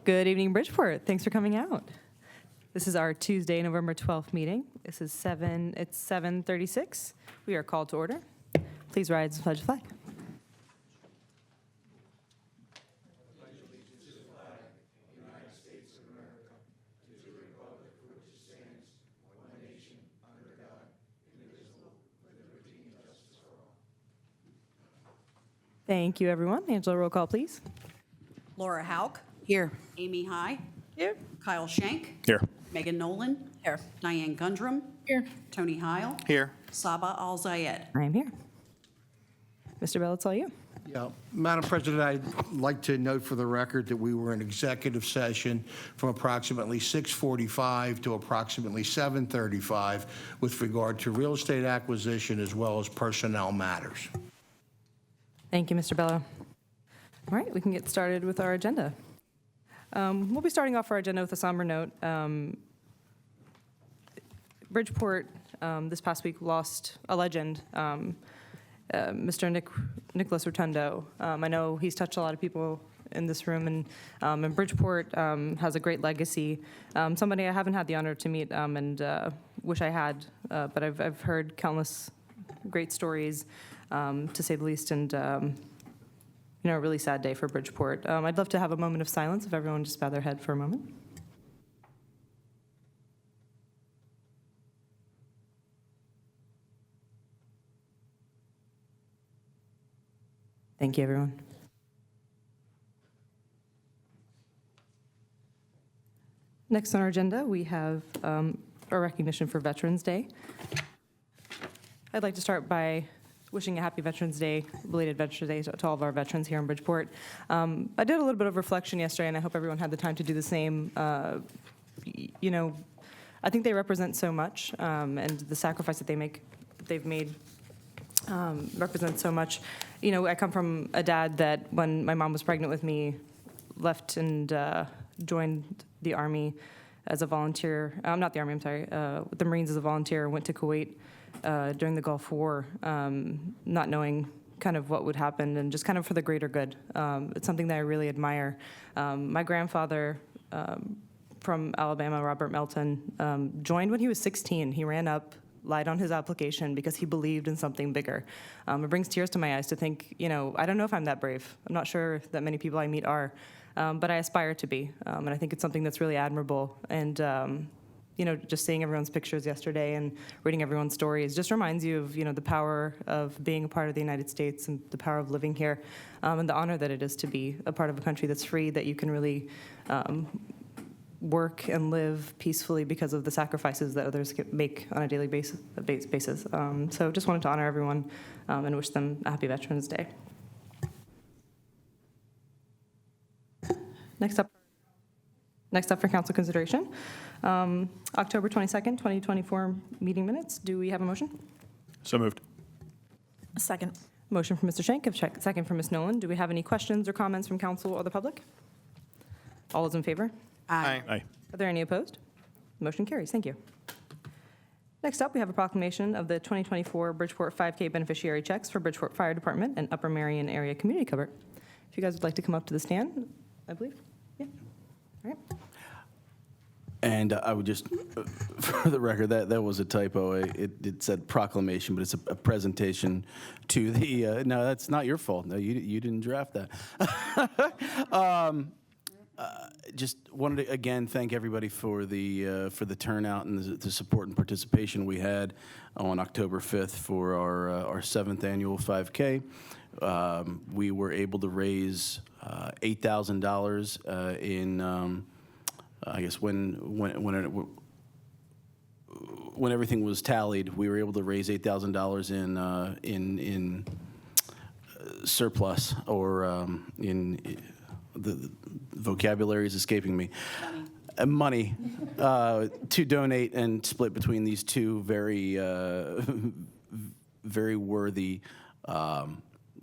Good evening, Bridgeport. Thanks for coming out. This is our Tuesday, November 12th meeting. It's 7:36. We are called to order. Please rise and pledge the flag. Thank you, everyone. Angela, roll call, please. Laura Hauk. Here. Amy High. Here. Kyle Shank. Here. Megan Nolan. Here. Diane Gundrum. Here. Tony Heil. Here. Saba Al-Zayed. I am here. Mr. Bell, it's all you. Yeah, Madam President, I'd like to note for the record that we were in executive session from approximately 6:45 to approximately 7:35 with regard to real estate acquisition as well as personnel matters. Thank you, Mr. Bello. All right, we can get started with our agenda. We'll be starting off our agenda with a somber note. Bridgeport this past week lost a legend, Mr. Nicholas Rotundo. I know he's touched a lot of people in this room, and Bridgeport has a great legacy. Somebody I haven't had the honor to meet and wish I had, but I've heard countless great stories, to say the least, and a really sad day for Bridgeport. I'd love to have a moment of silence if everyone just bow their head for a moment. Thank you, everyone. Next on our agenda, we have a recognition for Veterans Day. I'd like to start by wishing a happy Veterans Day, belated Veterans Day to all of our veterans here in Bridgeport. I did a little bit of reflection yesterday, and I hope everyone had the time to do the same. I think they represent so much, and the sacrifice that they've made represents so much. I come from a dad that, when my mom was pregnant with me, left and joined the Army as a volunteer. Not the Army, I'm sorry. The Marines as a volunteer, went to Kuwait during the Gulf War, not knowing kind of what would happen, and just kind of for the greater good. It's something that I really admire. My grandfather from Alabama, Robert Melton, joined when he was 16. He ran up, lied on his application because he believed in something bigger. It brings tears to my eyes to think, I don't know if I'm that brave. I'm not sure that many people I meet are, but I aspire to be. And I think it's something that's really admirable. And, just seeing everyone's pictures yesterday and reading everyone's stories just reminds you of, the power of being a part of the United States and the power of living here, and the honor that it is to be a part of a country that's free, that you can really work and live peacefully because of the sacrifices that others make on a daily basis. So just wanted to honor everyone and wish them a happy Veterans Day. Next up for council consideration, October 22nd, 2024 meeting minutes. Do we have a motion? So moved. A second. Motion from Mr. Shank, second from Ms. Nolan. Do we have any questions or comments from council or the public? All those in favor? Aye. Aye. Are there any opposed? Motion carries. Thank you. Next up, we have a proclamation of the 2024 Bridgeport 5K beneficiary checks for Bridgeport Fire Department and Upper Marion Area Community Cupboard. If you guys would like to come up to the stand, I believe. Yeah. All right. And I would just, for the record, that was a typo. It said proclamation, but it's a presentation to the, no, that's not your fault. No, you didn't draft that. Just wanted to, again, thank everybody for the turnout and the support and participation we had on October 5th for our 7th annual 5K. We were able to raise $8,000 in, I guess when everything was tallied, we were able to raise $8,000 in surplus, or in the vocabulary is escaping me. Money to donate and split between these two very worthy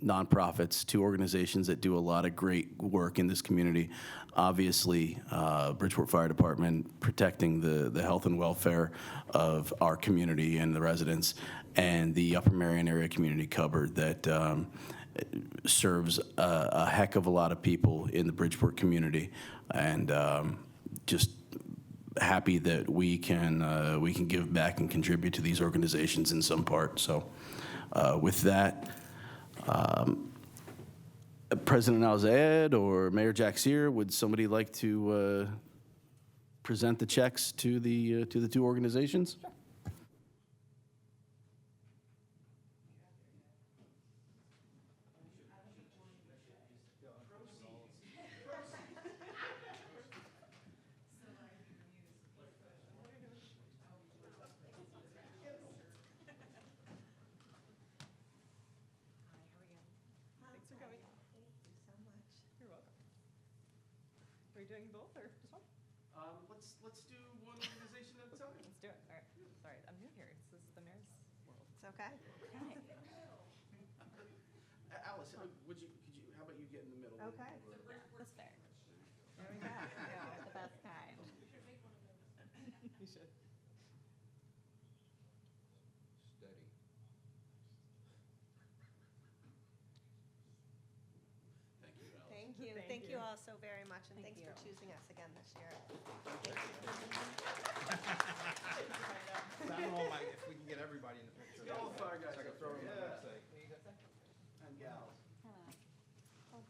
nonprofits, two organizations that do a lot of great work in this community. Obviously, Bridgeport Fire Department protecting the health and welfare of our community and the residents, and the Upper Marion Area Community Cupboard that serves a heck of a lot of people in the Bridgeport community, and just happy that we can give back and contribute to these organizations in some part. So with that, President Al-Zayed or Mayor Jack Sear, would somebody like to present the checks to the two organizations? Are we doing both or just one? Let's do one organization at a time. Let's do it. All right. Sorry, I'm new here. This is the mayor's world. It's okay. Alice, how about you get in the middle? Okay. That's fair. There we go. Yeah, the best kind. You should. Thank you. Thank you all so very much, and thanks for choosing us again this year. If we can get everybody in the picture. All the fire guys. So I can throw it on the website. And gals. I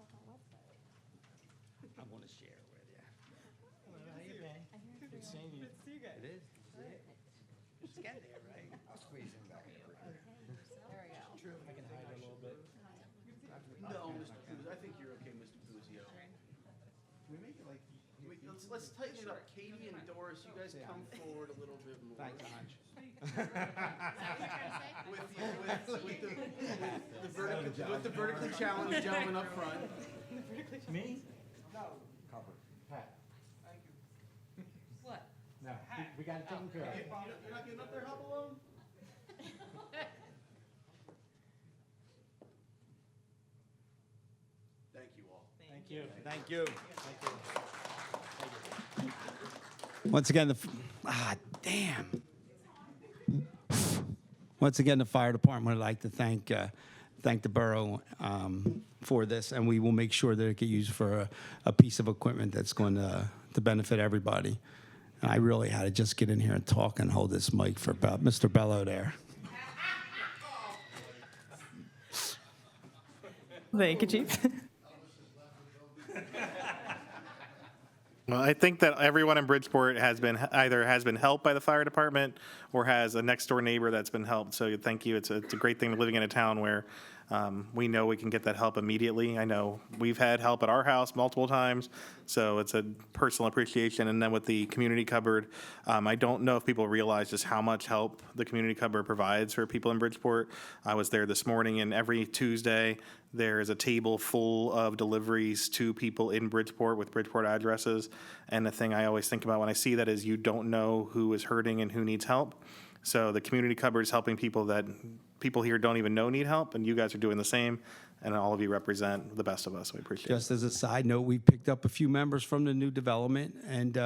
want to share with you. How you been? Good seeing you. Good to see you guys. It is. Just get there, right? I'll squeeze in back here. There we go. True. I can hide a little bit. No, Mr. Puzio, I think you're okay, Mr. Puzio. We make it like. Let's tighten it up. Katie and Doris, you guys come forward a little bit more. Thanks, Anj. With the vertically challenged gentleman up front. Me? No. Covered. Pat. What? No, we got it taken care of. You're not getting up there, hop alone? Thank you all. Thank you. Thank you. Thank you. Once again, damn. Once again, the fire department would like to thank the borough for this, and we will make sure that it get used for a piece of equipment that's going to benefit everybody. And I really had to just get in here and talk and hold this mic for about Mr. Bello there. Thank you, Chief. Well, I think that everyone in Bridgeport has been helped by the fire department or has a next door neighbor that's been helped. So thank you. It's a great thing living in a town where we know we can get that help immediately. I know we've had help at our house multiple times, so it's a personal appreciation. And then with the community cupboard, I don't know if people realize just how much help the community cupboard provides for people in Bridgeport. I was there this morning, and every Tuesday there is a table full of deliveries to people in Bridgeport with Bridgeport addresses. And the thing I always think about when I see that is you don't know who is hurting and who needs help. So the community cupboard is helping people that people here don't even know need help, and you guys are doing the same, and all of you represent the best of us. We appreciate it. Just as a side note, we picked up a few members from the new development, and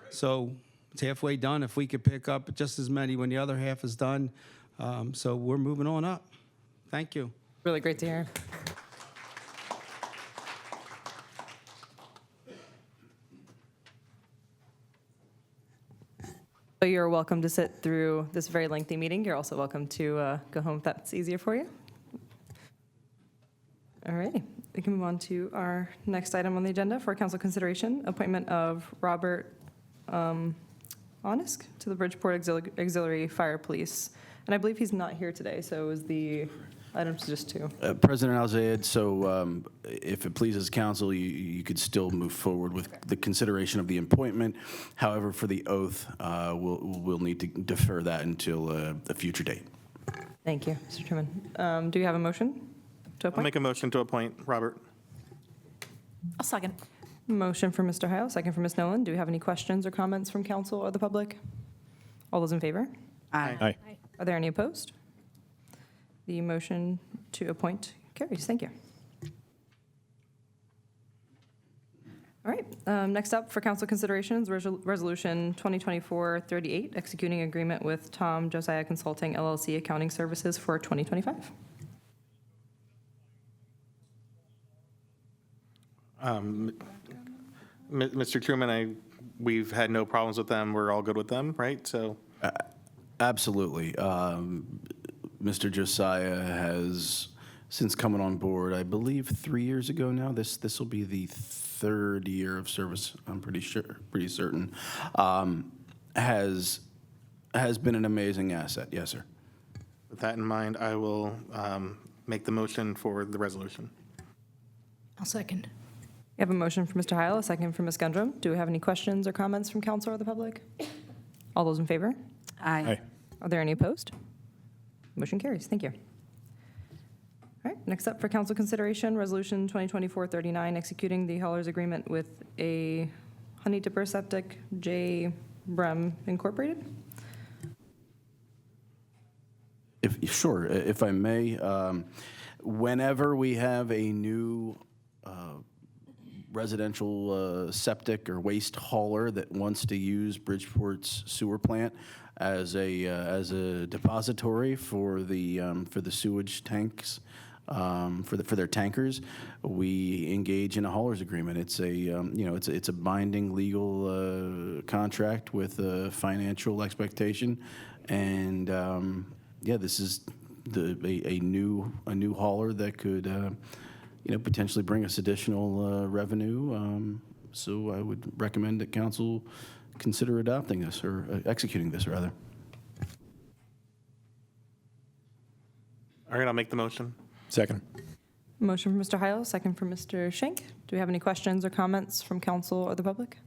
so it's halfway done. If we could pick up just as many when the other half is done, so we're moving on up. Thank you. Really great to hear. So you're welcome to sit through this very lengthy meeting. You're also welcome to go home if that's easier for you. All righty, we can move on to our next item on the agenda for council consideration, appointment of Robert Onisk to the Bridgeport Auxiliary Fire Police. And I believe he's not here today, so is the items just two? President Al-Zayed, so if it pleases council, you could still move forward with the consideration of the appointment. However, for the oath, we'll need to defer that until a future date. Thank you, Mr. Chairman. Do you have a motion to I'll appoint? make a motion to appoint Robert. I'll second. Motion for Mr. Heil, second for Ms. Nolan. Do we have any questions or comments from council or the public? All those in favor? Aye. Are there any opposed? The motion to appoint carries. Thank you. All right, next up for council considerations, Resolution 2024-38, executing agreement with Tom Josiah Consulting LLC Accounting Services for 2025. Mr. Truman, we've had no problems with them. We're all good with them, right? So, Absolutely. Mr. Josiah has, since coming on board, I believe 3 years ago now, this will be the third year of service, I'm pretty certain, has been an amazing asset. Yes, sir. with that in mind, I will make the motion for the resolution. I'll second. We have a motion for Mr. Heil, a second for Ms. Gundrum. Do we have any questions or comments from council or the public? All those in favor? Aye. Are there any opposed? Motion carries. Thank you. All right, next up for council consideration, Resolution 2024-39, executing the hauler's agreement with a Honey Dipper Septic J. Brem Incorporated. Sure, if I may, whenever we have a new residential septic or waste hauler that wants to use Bridgeport's sewer plant as a depository for the sewage tanks, for their tankers, we engage in a hauler's agreement. It's a binding legal contract with a financial expectation, and this is a new hauler that could potentially bring us additional revenue. So I would recommend that council consider adopting this or executing this rather. All right, I'll make the motion. Second. Motion for Mr. Heil, second for Mr. Schenk. Do we have any questions or comments from council or the public?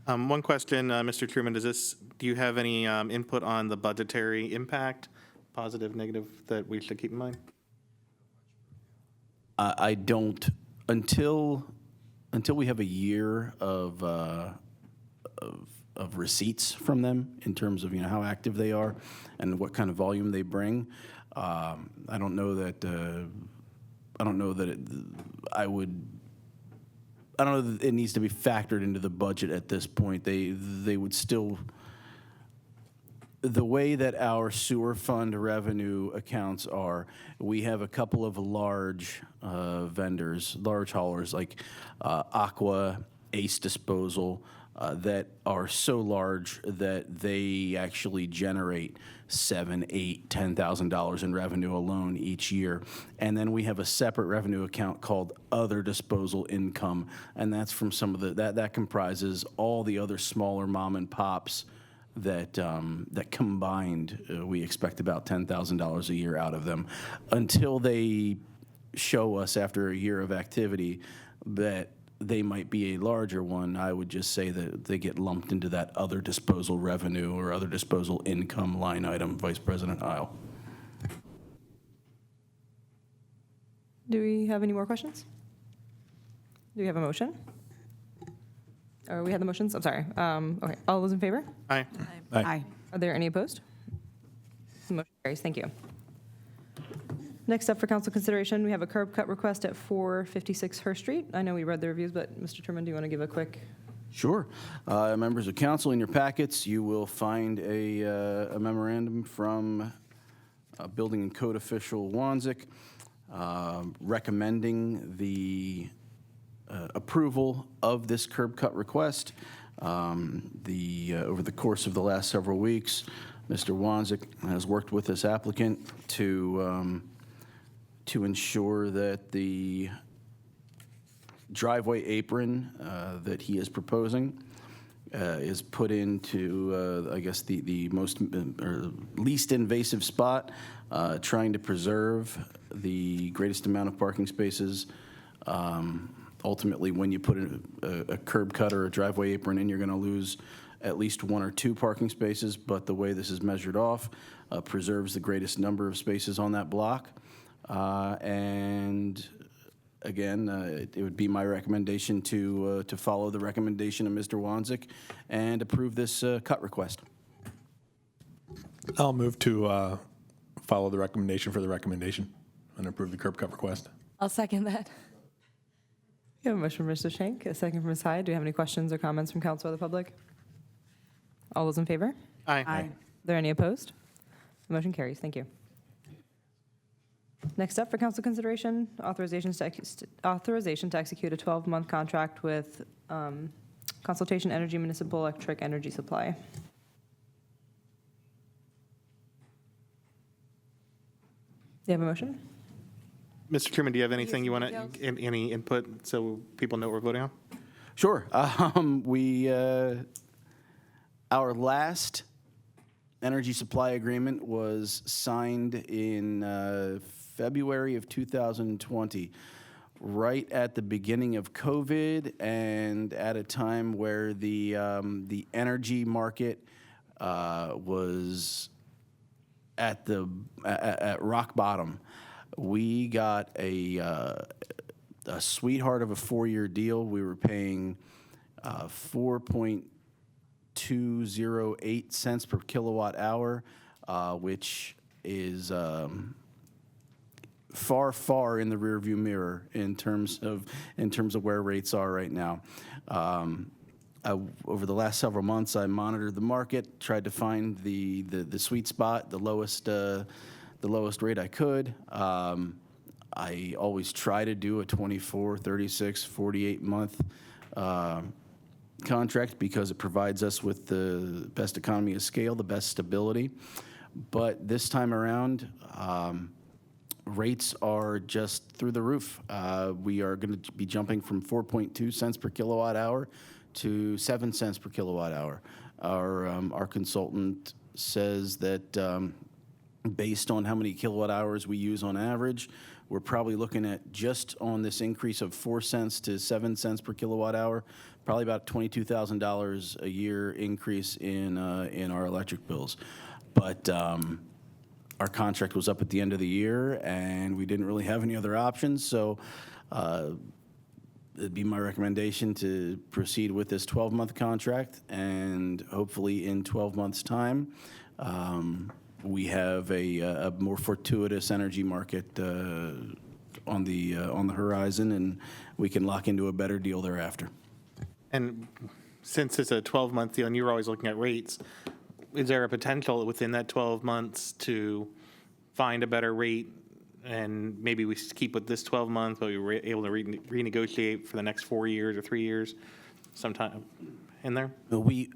One question, Mr. Truman, do you have any input on the budgetary impact, positive, negative, that we should keep in mind? I don't until we have a year of receipts from them in terms of how active they are and what kind of volume they bring. I don't know that it needs to be factored into the budget at this point. They would still. The way that our sewer fund revenue accounts are, we have a couple of large vendors, large haulers like Aqua, Ace Disposal, that are so large that they actually generate $7,000, $8,000, $10,000 in revenue alone each year. And then we have a separate revenue account called Other Disposal Income, and that's from some of that comprises all the other smaller mom and pops that combined, we expect about $10,000 a year out of them, until they show us after a year of activity that they might be a larger one. I would just say that they get lumped into that other disposal revenue or other disposal income line item, Vice President Heil. Do we have any more questions? Do we have a motion? Or we had the motions? I'm sorry. Okay, all those in favor? Aye. Aye. Are there any opposed? The motion carries. Thank you. Next up for council consideration, we have a curb cut request at 456 Hurst Street. I know we read the reviews, but Mr. Truman, do you want to give a quick? Sure. Members of council, in your packets, you will find a memorandum from Building and Code official Wanzik recommending the approval of this curb cut request. Over the course of the last several weeks, Mr. Wanzik has worked with this applicant to ensure that the driveway apron that he is proposing is put into, I guess, the most or least invasive spot, trying to preserve the greatest amount of parking spaces. Ultimately, when you put a curb cut or a driveway apron in, you're going to lose at least 1 or 2 parking spaces, but the way this is measured off preserves the greatest number of spaces on that block. And again, it would be my recommendation to follow the recommendation of Mr. Wanzik and approve this cut request. I'll move to follow the recommendation for the recommendation and approve the curb cut request. I'll second that. We have a motion from Mr. Schenk, a second from Ms. Hyde. Do you have any questions or comments from council or the public? All those in favor? Aye. Aye. Are there any opposed? The motion carries. Thank you. Next up for council consideration, authorization to execute a 12-month contract with Consultation Energy Municipal Electric Energy Supply. Do you have a motion? Mr. Chairman, do you have anything you want to, any input so people know what we're voting on? Sure. Our last energy supply agreement was signed in February of 2020, right at the beginning of COVID and at a time where the energy market was at rock bottom. We got a sweetheart of a 4-year deal. We were paying 4.208 cents per kilowatt hour, which is far in the rearview mirror in terms of where rates are right now. Over the last several months, I monitored the market, tried to find the sweet spot, the lowest rate I could. I always try to do a 24, 36, 48-month contract because it provides us with the best economy of scale, the best stability. But this time around, rates are just through the roof. We are going to be jumping from 4.2 cents per kilowatt hour to 7 cents per kilowatt hour. Our consultant says that based on how many kilowatt hours we use on average, we're probably looking at, just on this increase of 4 cents to 7 cents per kilowatt hour, probably about $22,000 a year increase in our electric bills. But our contract was up at the end of the year, and we didn't really have any other options. So it'd be my recommendation to proceed with this 12-month contract, and hopefully in 12 months' time, we have a more fortuitous energy market on the horizon, and we can lock into a better deal thereafter. And since it's a 12-month deal and you're always looking at rates, is there a potential within that 12 months to find a better rate, and maybe we keep with this 12 months, but we were able to renegotiate for the next 4 years or 3 years sometime in there? We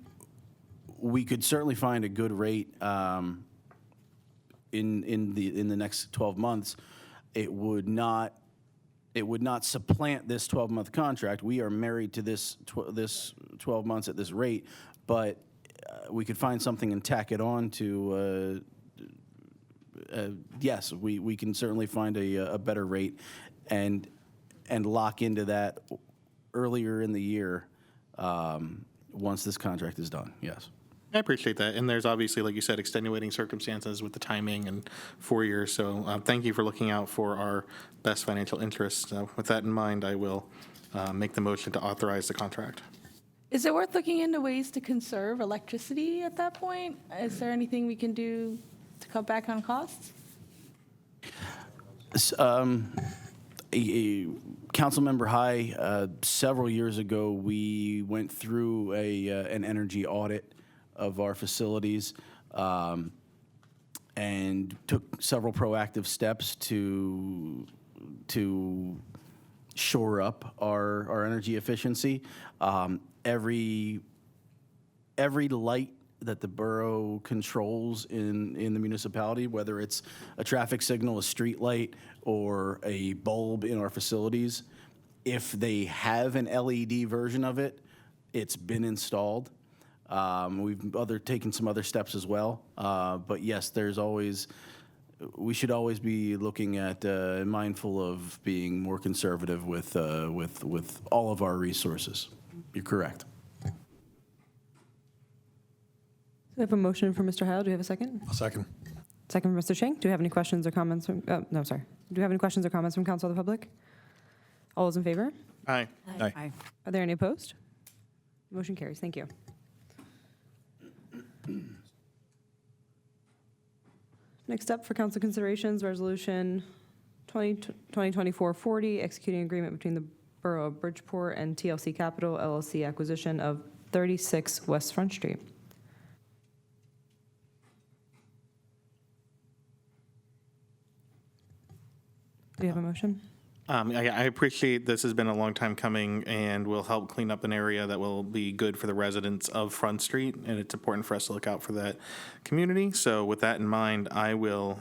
could certainly find a good rate in the next 12 months. It would not supplant this 12-month contract. We are married to this 12 months at this rate, but we could find something and tack it on to. Yes, we can certainly find a better rate, and lock into that earlier in the year once this contract is done. Yes. I appreciate that. And there's obviously, like you said, extenuating circumstances with the timing and 4 years. So thank you for looking out for our best financial interests. With that in mind, I will make the motion to authorize the contract. Is it worth looking into ways to conserve electricity at that point? Is there anything we can do to cut back on costs? Councilmember High, several years ago, we went through an energy audit of our facilities and took several proactive steps to shore up our energy efficiency. Every light that the borough controls in the municipality, whether it's a traffic signal, a street light, or a bulb in our facilities, if they have an LED version of it, it's been installed. We've taken some other steps as well. But yes, we should always be looking at mindful of being more conservative with all of our resources. You're correct. We have a motion from Mr. Heil. Do we have a second? I'll second. Second from Mr. Shank. Do we have any questions or comments from, no, sorry. Do we have any questions or comments from council or the public? All those in favor? Aye. Aye. Are there any opposed? Motion carries. Thank you. Next up for council considerations, resolution 2024-40, executing agreement between the Borough of Bridgeport and TLC Capital LLC acquisition of 36 West Front Street. Do you have a motion? I appreciate this has been a long time coming and will help clean up an area that will be good for the residents of Front Street, and it's important for us to look out for that community. So with that in mind, I will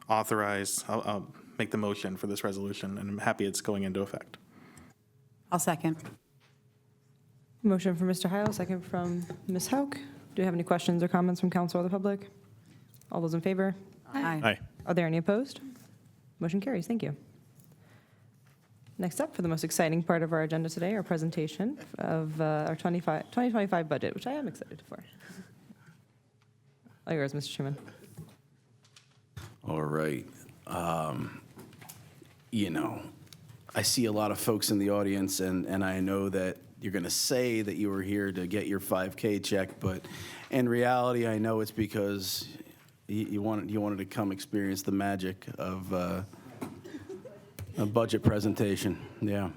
I'll make the motion for this resolution, and I'm happy it's going into effect. I'll second. Motion from Mr. Heil, second from Ms. Hauk. Do you have any questions or comments from council or the public? All those in favor? Aye. Are there any opposed? Motion carries. Thank you. Next up, for the most exciting part of our agenda today, our presentation of our 2025 budget, which I am excited for. All yours, Mr. Chairman. All right. I see a lot of folks in the audience, and I know that you're going to say that you were here to get your 5K check, but in reality, I know it's because you wanted to come experience the magic of a budget presentation. Yeah.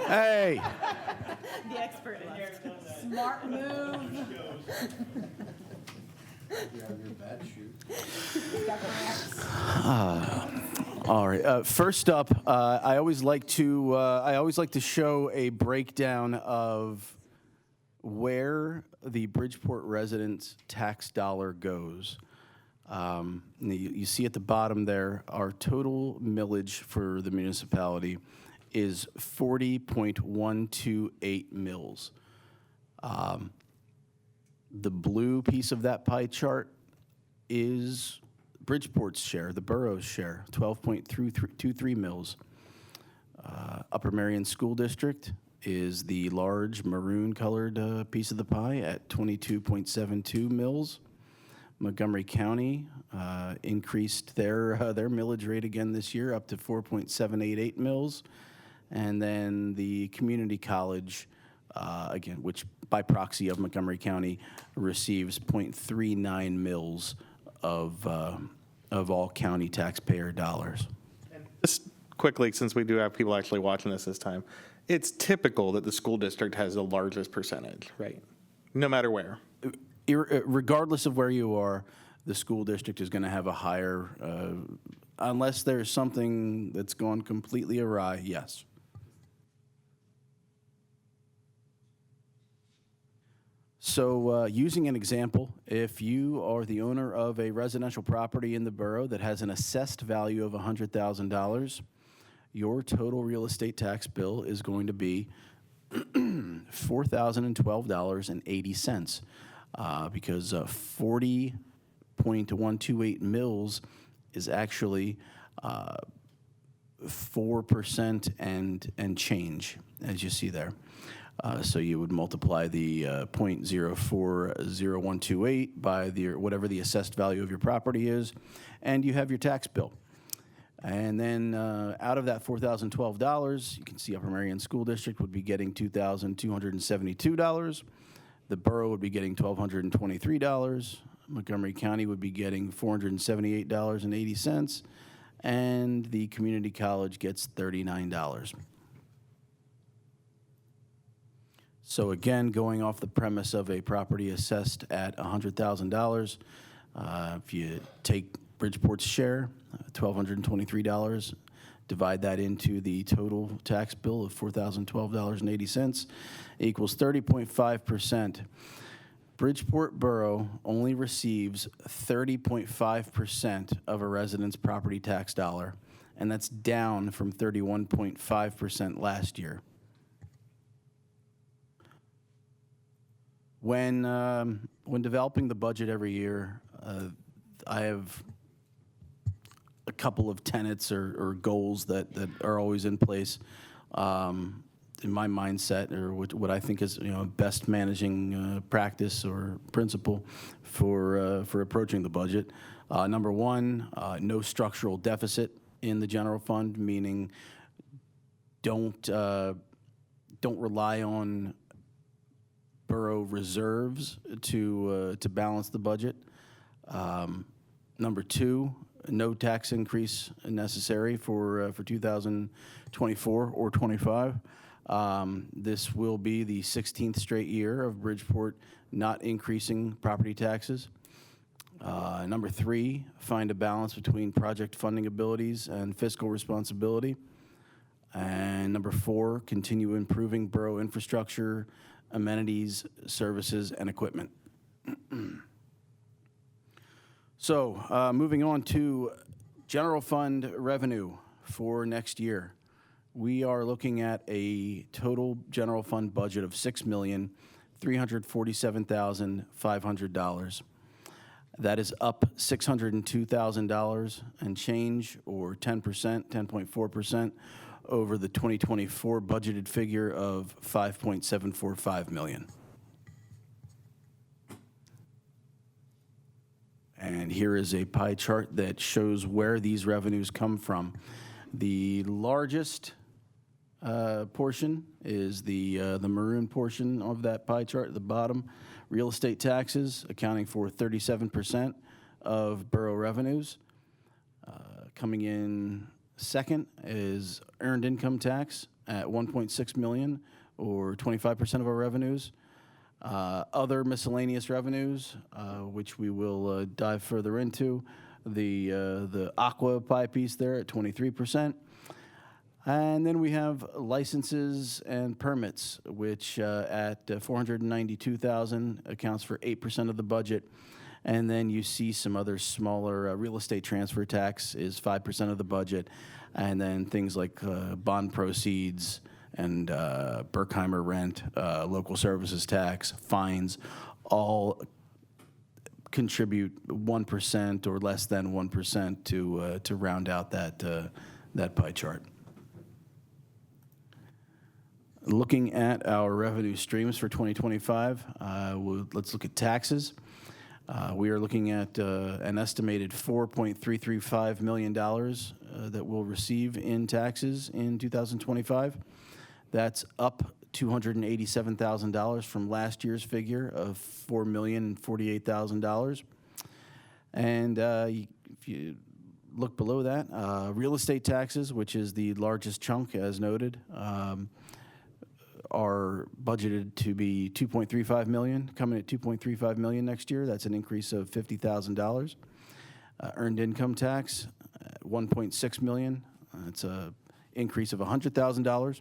Hey. The expert left. Smart move. All right. First up, I always like to show a breakdown of where the Bridgeport residents' tax dollar goes. You see at the bottom there, our total millage for the municipality is 40.128 mils. The blue piece of that pie chart is Bridgeport's share, the borough's share, 12.23 mils. Upper Merion School District is the large maroon-colored piece of the pie at 22.72 mils. Montgomery County increased their millage rate again this year up to 4.788 mils. And then the community college, again, which by proxy of Montgomery County, receives 0.39 mils of all county taxpayer dollars. Just quickly, since we do have people actually watching this time, it's typical that the school district has the largest percentage, right? No matter where. Regardless of where you are, the school district is going to have a higher, unless there's something that's gone completely awry, yes. So using an example, if you are the owner of a residential property in the borough that has an assessed value of $100,000, your total real estate tax bill is going to be $4,012.80 because 40.128 mils is actually 4% and change, as you see there. So you would multiply the 0.040128 by whatever the assessed value of your property is, and you have your tax bill. And then out of that $4,012, you can see Upper Merion School District would be getting $2,272. The borough would be getting $1,223. Montgomery County would be getting $478.80. And the community college gets $39. So again, going off the premise of a property assessed at $100,000, if you take Bridgeport's share, $1,223, divide that into the total tax bill of $4,012.80, equals 30.5%. Bridgeport Borough only receives 30.5% of a resident's property tax dollar, and that's down from 31.5% last year. When developing the budget every year, I have a couple of tenets or goals that are always in place in my mindset, or what I think is best managing practice or principle for approaching the budget. Number one, no structural deficit in the general fund, meaning don't rely on borough reserves to balance the budget. Number two, no tax increase necessary for 2024 or 25. This will be the 16th straight year of Bridgeport not increasing property taxes. Number 3, find a balance between project funding abilities and fiscal responsibility. And number 4, continue improving borough infrastructure, amenities, services, and equipment. So, moving on to general fund revenue for next year. We are looking at a total general fund budget of $6,347,500. That is up $602,000 and change, or 10%, 10.4%, over the 2024 budgeted figure of $5.745 million. And here is a pie chart that shows where these revenues come from. The largest portion is the maroon portion of that pie chart at the bottom. Real estate taxes, accounting for 37% of borough revenues. Coming in second is earned income tax at $1.6 million, or 25% of our revenues. Other miscellaneous revenues, which we will dive further into. The aqua pie piece there at 23%. And then we have licenses and permits, which at $492,000 accounts for 8% of the budget. And then you see some other smaller real estate transfer tax is 5% of the budget. And then things like bond proceeds and Berkheimer rent, local services tax, fines, all contribute 1% or less than 1% to round out that pie chart. Looking at our revenue streams for 2025, let's look at taxes. We are looking at an estimated $4.335 million that we'll receive in taxes in 2025. That's up $287,000 from last year's figure of $4,048,000. And if you look below that, real estate taxes, which is the largest chunk, as noted, are budgeted to be $2.35 million, coming at $2.35 million next year. That's an increase of $50,000. Earned income tax, $1.6 million. That's an increase of $100,000.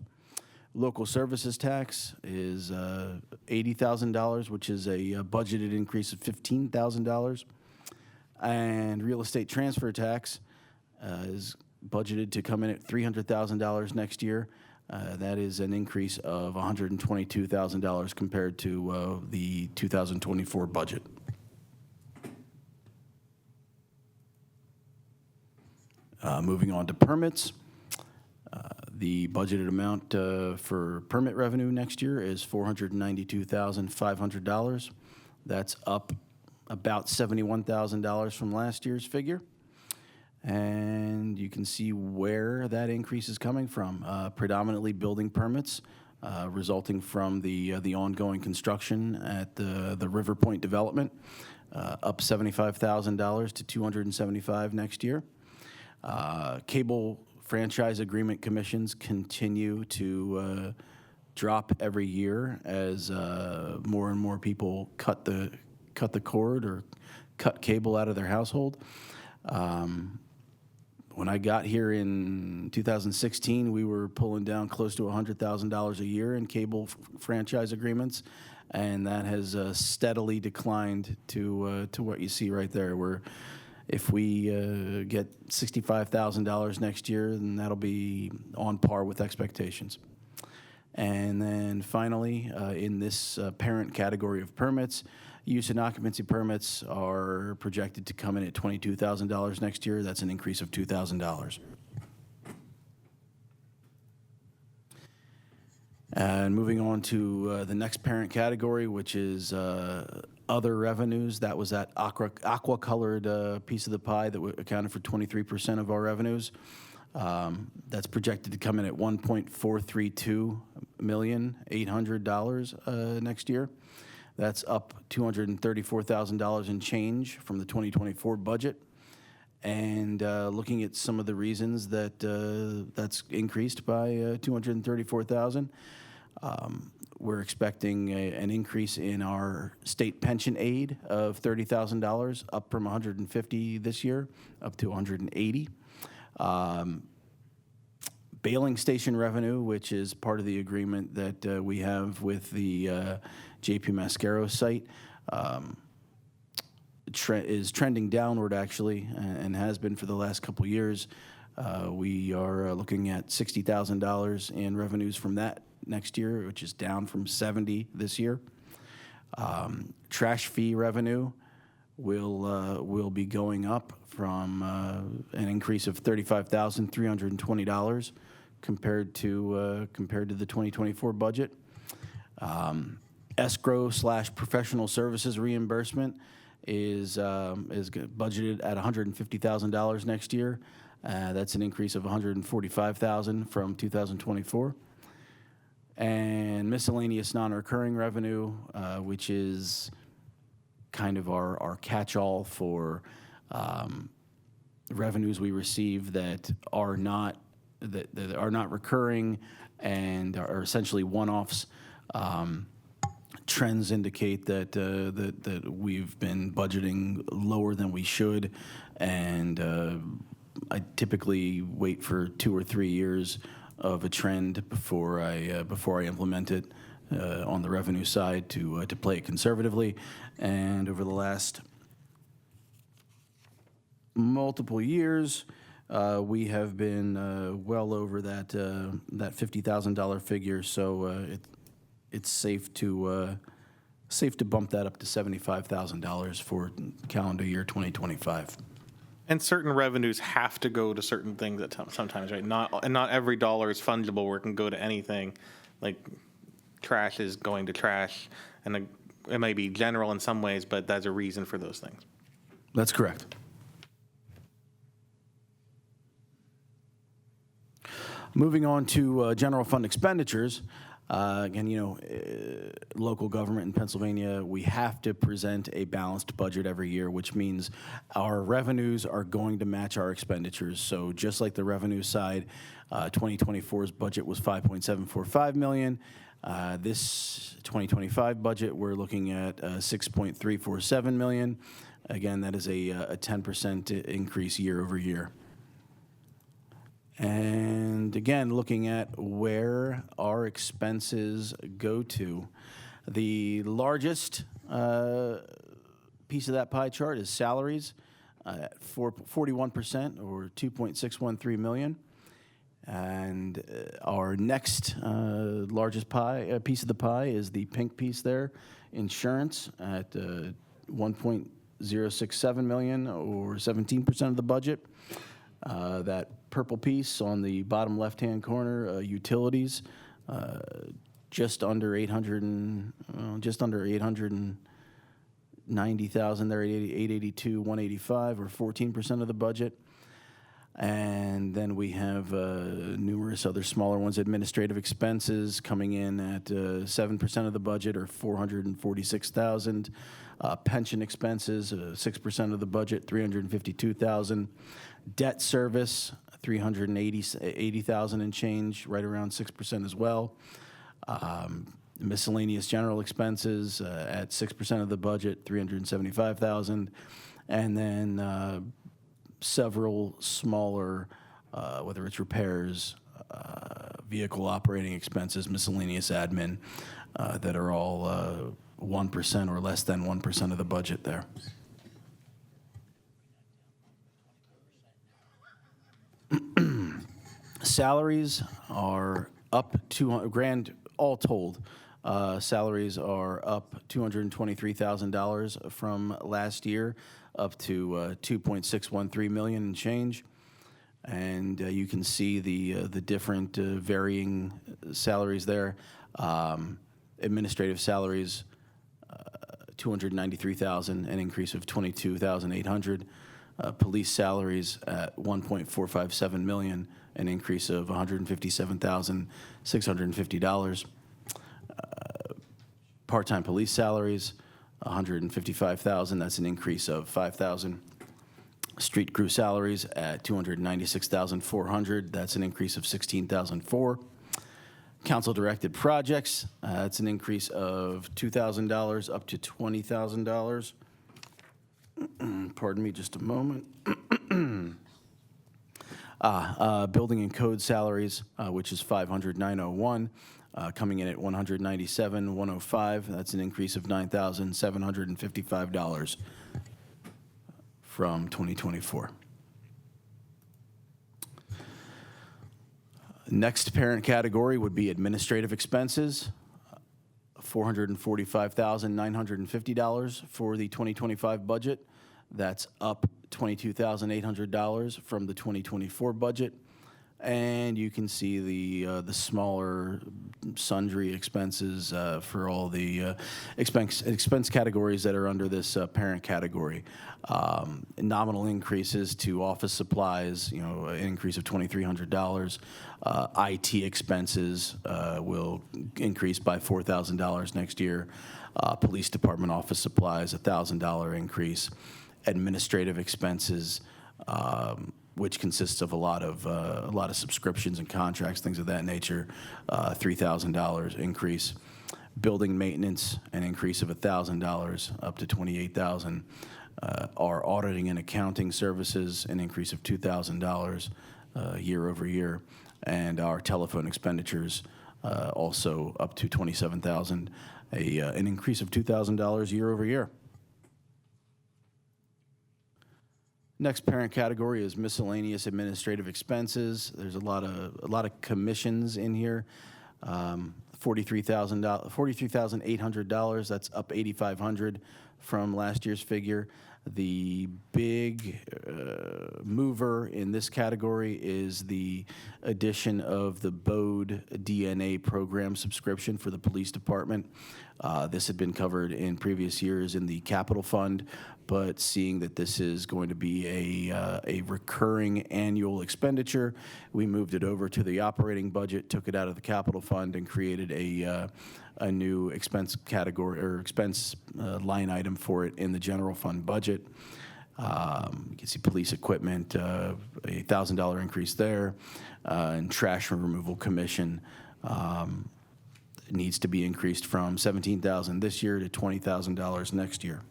Local services tax is $80,000, which is a budgeted increase of $15,000. And real estate transfer tax is budgeted to come in at $300,000 next year. That is an increase of $122,000 compared to the 2024 budget. Moving on to permits. The budgeted amount for permit revenue next year is $492,500. That's up about $71,000 from last year's figure. And you can see where that increase is coming from. Predominantly building permits, resulting from the ongoing construction at the River Point development, up $75,000 to $275,000 next year. Cable franchise agreement commissions continue to drop every year as more and more people cut the cord or cut cable out of their household. When I got here in 2016, we were pulling down close to $100,000 a year in cable franchise agreements, and that has steadily declined to what you see right there, where if we get $65,000 next year, then that'll be on par with expectations. And then finally, in this parent category of permits, use and occupancy permits are projected to come in at $22,000 next year. That's an increase of $2,000. And moving on to the next parent category, which is other revenues. That was that aqua-colored piece of the pie that accounted for 23% of our revenues. That's projected to come in at $1.432 million, $800 next year. That's up $234,000 in change from the 2024 budget. And looking at some of the reasons that that's increased by $234,000, We're expecting an increase in our state pension aid of $30,000, up from $150 this year, up to $180. Bailing station revenue, which is part of the agreement that we have with the JP Mascaro site, is trending downward, actually, and has been for the last couple years. We are looking at $60,000 in revenues from that next year, which is down from 70 this year. Trash fee revenue will be going up from an increase of $35,320 compared to the 2024 budget. Escrow/professional services reimbursement is budgeted at $150,000 next year. That's an increase of $145,000 from 2024. And miscellaneous non-recurring revenue, which is kind of our catch-all for revenues we receive that are not recurring and are essentially one-offs. Trends indicate that we've been budgeting lower than we should, and I typically wait for 2 or 3 years of a trend before I implement it on the revenue side to play it conservatively. And over the last multiple years, we have been well over that $50,000 figure. So it's safe to bump that up to $75,000 for calendar year 2025. And certain revenues have to go to certain things at sometimes, right? Not every dollar is fungible where it can go to anything. Like trash is going to trash, and it may be general in some ways, but there's a reason for those things. That's correct. Moving on to general fund expenditures. Again, local government in Pennsylvania, we have to present a balanced budget every year, which means our revenues are going to match our expenditures. So just like the revenue side, 2024's budget was $5.745 million. This 2025 budget, we're looking at $6.347 million. Again, that is a 10% increase year over year. And again, looking at where our expenses go to, the largest piece of that pie chart is salaries, at 41% or $2.613 million. And our next largest piece of the pie is the pink piece there, insurance, at $1.067 million or 17% of the budget. That purple piece on the bottom left-hand corner, utilities, just under 890,000 there, 882, 185, or 14% of the budget. And then we have numerous other smaller ones. Administrative expenses coming in at 7% of the budget, or 446,000. Pension expenses, 6% of the budget, 352,000. Debt service, 380,000 and change, right around 6% as well. Miscellaneous general expenses at 6% of the budget, 375,000. And then several smaller, whether it's repairs, vehicle operating expenses, miscellaneous admin, that are all 1% or less than 1% of the budget there. Salaries are up $200,000 all told. Salaries are up $223,000 from last year, up to $2.613 million and change. And you can see the different varying salaries there. Administrative salaries, $293,000, an increase of $22,800. Police salaries at $1.457 million, an increase of $157,650. Part-time police salaries, $155,000. That's an increase of $5,000. Street crew salaries at $296,400. That's an increase of $16,400. Council-directed projects, that's an increase of $2,000 up to $20,000. Pardon me just a moment. Building and code salaries, which is $509,001, coming in at $197,105. That's an increase of $9,755 from 2024. Next parent category would be administrative expenses, $445,950 for the 2025 budget. That's up $22,800 from the 2024 budget. And you can see the smaller sundry expenses for all the expense categories that are under this parent category. Nominal increases to office supplies, an increase of $2,300. IT expenses will increase by $4,000 next year. Police department office supplies, $1,000 increase. Administrative expenses, which consists of a lot of subscriptions and contracts, things of that nature, $3,000 increase. Building maintenance, an increase of $1,000 up to $28,000. Our auditing and accounting services, an increase of $2,000 year over year, and our telephone expenditures also up to $27,000, an increase of $2,000 year over year. Next parent category is miscellaneous administrative expenses. There's a lot of commissions in here. $43,800. That's up $8,500 from last year's figure. The big mover in this category is the addition of the BODE DNA program subscription for the police department. This had been covered in previous years in the capital fund, but seeing that this is going to be a recurring annual expenditure, we moved it over to the operating budget, took it out of the capital fund, and created a new expense category or expense line item for it in the general fund budget. You can see police equipment, a $1,000 increase there, and trash removal commission needs to be increased from $17,000 this year to $20,000 next year.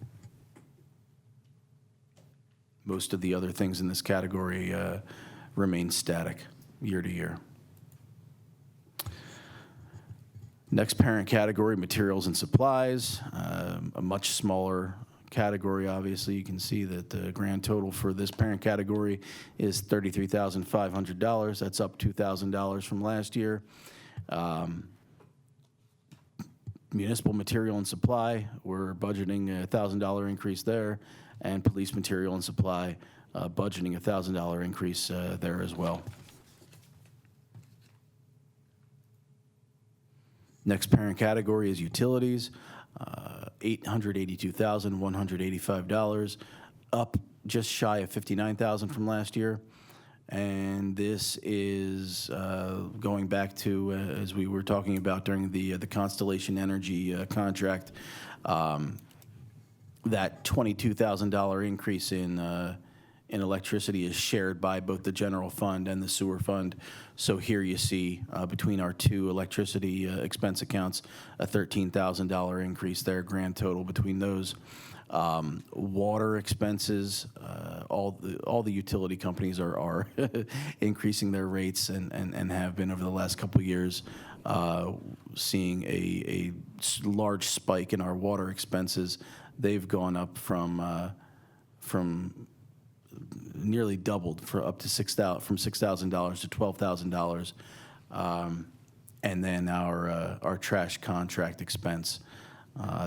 Most of the other things in this category remain static year to year. Next parent category, materials and supplies, a much smaller category, obviously. You can see that the grand total for this parent category is $33,500. That's up $2,000 from last year. Municipal material and supply, we're budgeting a $1,000 increase there, and police material and supply, budgeting a $1,000 increase there as well. Next parent category is utilities, $882,185, up just shy of $59,000 from last year. And this is going back to, as we were talking about during the Constellation Energy contract, that $22,000 increase in electricity is shared by both the general fund and the sewer fund. So here you see between our two electricity expense accounts, a $13,000 increase there, grand total between those. Water expenses, all the utility companies are increasing their rates and have been over the last couple of years, seeing a large spike in our water expenses. They've gone up from nearly doubled for up to from $6,000 to $12,000, and then our trash contract expense.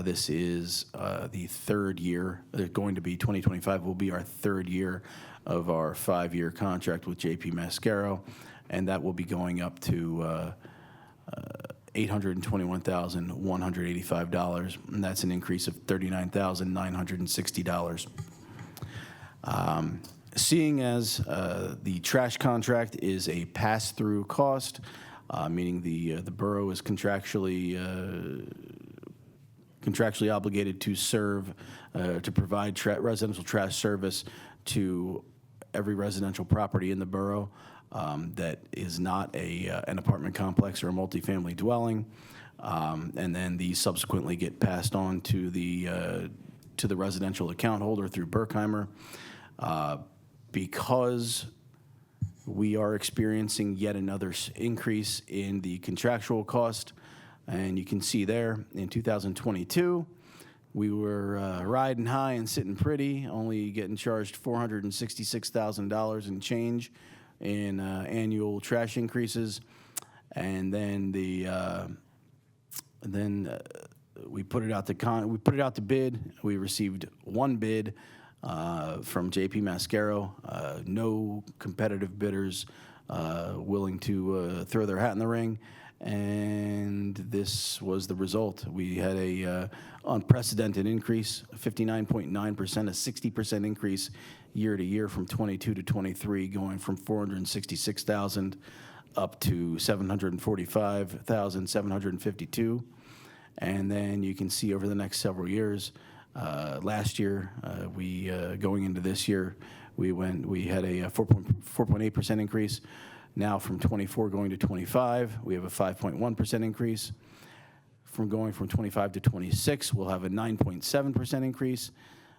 This is the third year. They're going to be 2025 will be our third year of our 5-year contract with JP Mascaro, and that will be going up to $821,185, and that's an increase of $39,960. Seeing as the trash contract is a pass-through cost, meaning the borough is contractually obligated to serve, to provide residential trash service to every residential property in the borough. that is not an apartment complex or a multifamily dwelling, and then these subsequently get passed on to the residential account holder through Berkheimer. Because we are experiencing yet another increase in the contractual cost, and you can see there in 2022, we were riding high and sitting pretty, only getting charged $466,000 and change in annual trash increases, and then we put it out to bid. We received one bid from JP Mascaro. No competitive bidders willing to throw their hat in the ring, and this was the result. We had a unprecedented increase, 59.9%, a 60% increase year to year from 22 to 23, going from 466,000 up to 745,752. And then you can see over the next several years, last year, going into this year, we had a 4.8% increase. Now from 24 going to 25, we have a 5.1% increase. From going from 25 to 26, we'll have a 9.7% increase.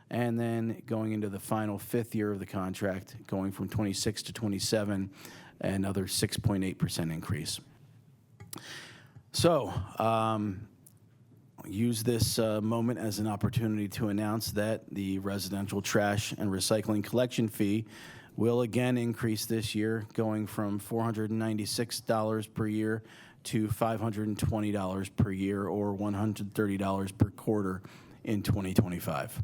And then going into the final fifth year of the contract, going from 26 to 27, another 6.8% increase. So, use this moment as an opportunity to announce that the residential trash and recycling collection fee will again increase this year, going from $496 per year to $520 per year, or $130 per quarter in 2025.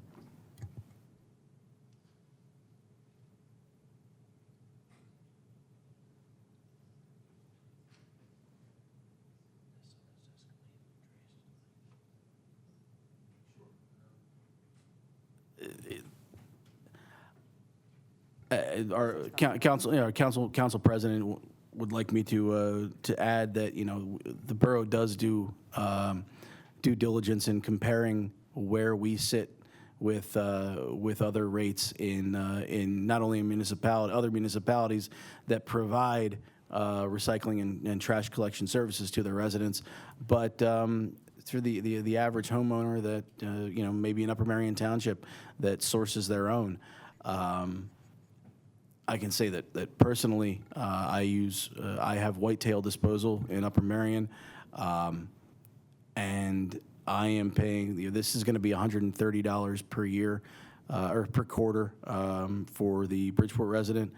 Our council president would like me to add that, you know, the borough does do due diligence in comparing where we sit with other rates in not only in other municipalities that provide recycling and trash collection services to their residents, but through the average homeowner that you know, maybe in Upper Merion Township that sources their own. I can say that personally, I have whitetail disposal in Upper Merion, and I am paying. This is going to be $130 per year or per quarter for the Bridgeport resident.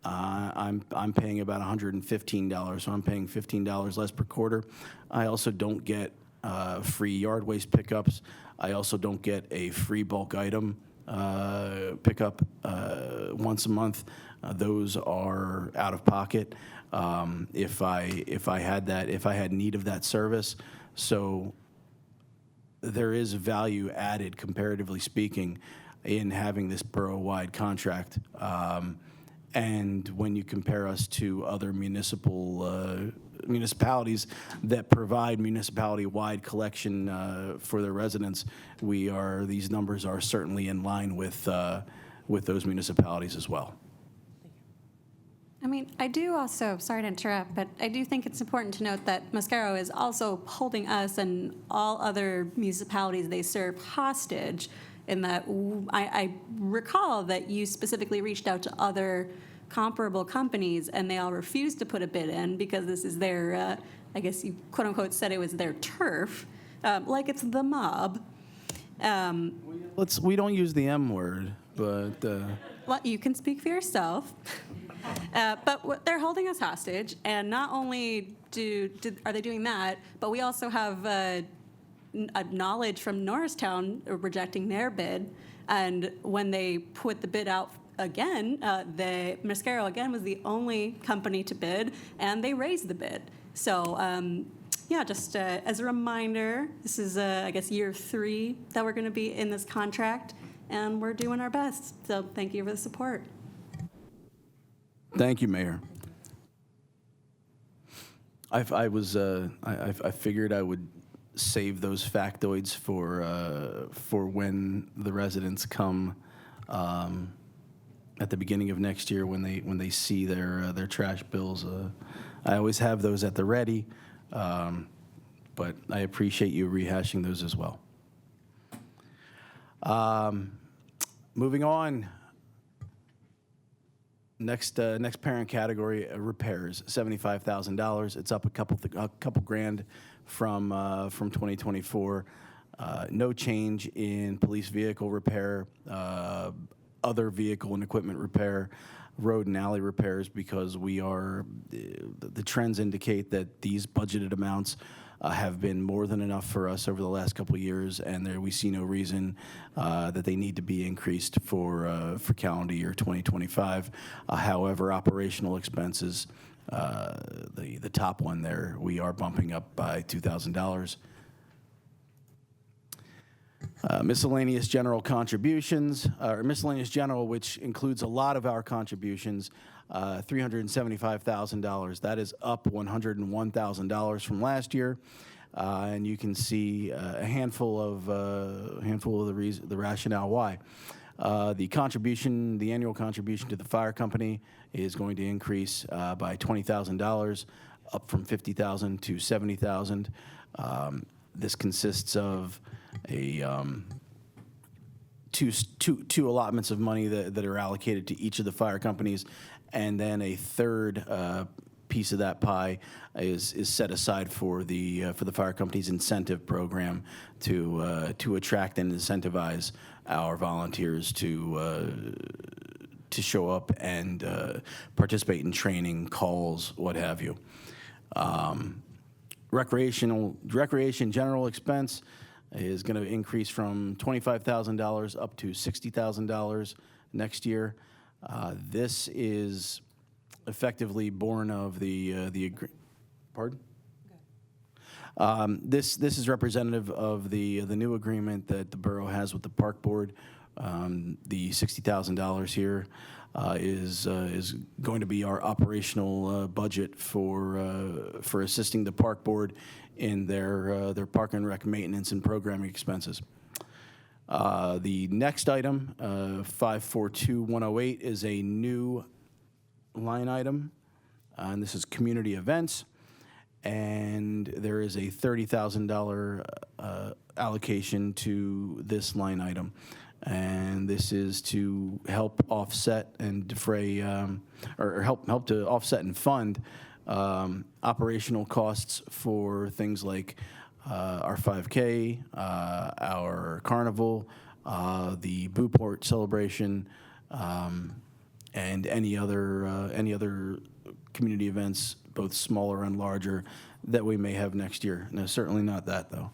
I'm paying about $115, so I'm paying $15 less per quarter. I also don't get free yard waste pickups. I also don't get a free bulk item pickup once a month. Those are out of pocket if I had need of that service. So there is value added, comparatively speaking, in having this borough-wide contract. And when you compare us to other municipalities that provide municipality-wide collection for their residents, these numbers are certainly in line with those municipalities as well. I mean, I do also, sorry to interrupt, but I do think it's important to note that Mascaro is also holding us and all other municipalities they serve hostage, in that I recall that you specifically reached out to other comparable companies and they all refused to put a bid in because this is their, I guess you quote unquote said it was their turf, like it's the mob. We don't use the M word, but... Well, you can speak for yourself. But they're holding us hostage, and not only are they doing that, but we also have a knowledge from Norristown rejecting their bid, and when they put the bid out again, Mascaro again was the only company to bid, and they raised the bid. So yeah, just as a reminder, this is I guess year 3 that we're going to be in this contract, and we're doing our best. So thank you for the support. Thank you, Mayor. I figured I would save those factoids for when the residents come at the beginning of next year when they see their trash bills. I always have those at the ready, but I appreciate you rehashing those as well. Moving on. Next parent category, repairs, $75,000. It's up a couple grand from 2024. No change in police vehicle repair, other vehicle and equipment repair, road and alley repairs, because the trends indicate that these budgeted amounts have been more than enough for us over the last couple of years, and we see no reason that they need to be increased for calendar year 2025. However, operational expenses, the top one there, we are bumping up by $2,000. Miscellaneous general contributions, or miscellaneous general, which includes a lot of our contributions, $375,000. That is up $101,000 from last year, and you can see a handful of the rationale why. The annual contribution to the fire company is going to increase by $20,000, up from $50,000 to $70,000. This consists of two allotments of money that are allocated to each of the fire companies, and then a third piece of that pie is set aside for the fire company's incentive program to attract and incentivize our volunteers to show up and participate in training, calls, what have you. Recreation general expense is going to increase from $25,000 up to $60,000 next year. This is effectively born of the pardon? This is representative of the new agreement that the borough has with the park board. The $60,000 here is going to be our operational budget for assisting the park board in their park and rec maintenance and programming expenses. The next item, 542108, is a new line item, and this is community events, and there is a $30,000 allocation to this line item. And this is to help offset and defray, or help to offset and fund operational costs for things like our 5K, our carnival, the Bridgeport celebration, and any other community events, both smaller and larger, that we may have next year. No, certainly not that, though.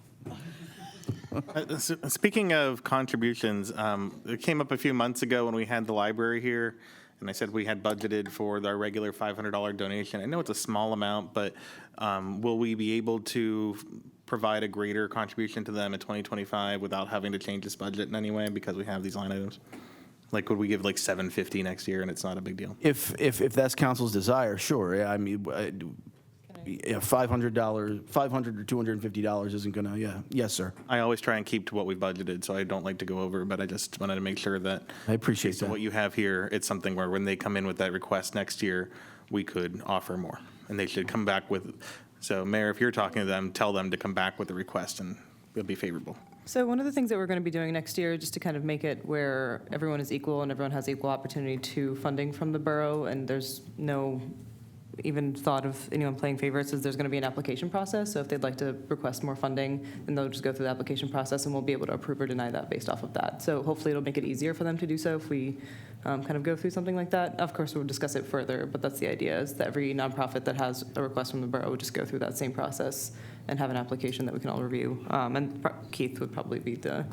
Speaking of contributions, it came up a few months ago when we had the library here, and I said we had budgeted for our regular $500 donation. I know it's a small amount, but will we be able to provide a greater contribution to them in 2025 without having to change this budget in any way because we have these line items? Like, would we give like $750 next year and it's not a big deal? If that's council's desire, sure. Yeah, I mean, $500 or $250 isn't gonna. Yeah, yes, sir. I always try and keep to what we budgeted, so I don't like to go over, but I just wanted to make sure that I appreciate that. what you have here, it's something where when they come in with that request next year, we could offer more, and they should come back with. So, Mayor, if you're talking to them, tell them to come back with a request, and it'll be favorable. So one of the things that we're going to be doing next year, just to kind of make it where everyone is equal and everyone has equal opportunity to funding from the borough, and there's no even thought of anyone playing favorites, is there's going to be an application process. So if they'd like to request more funding, then they'll just go through the application process, and we'll be able to approve or deny that based off of that. So hopefully it'll make it easier for them to do so if we kind of go through something like that. Of course, we'll discuss it further, but that's the idea, is that every nonprofit that has a request from the borough would just go through that same process and have an application that we can all review. And Keith would probably be the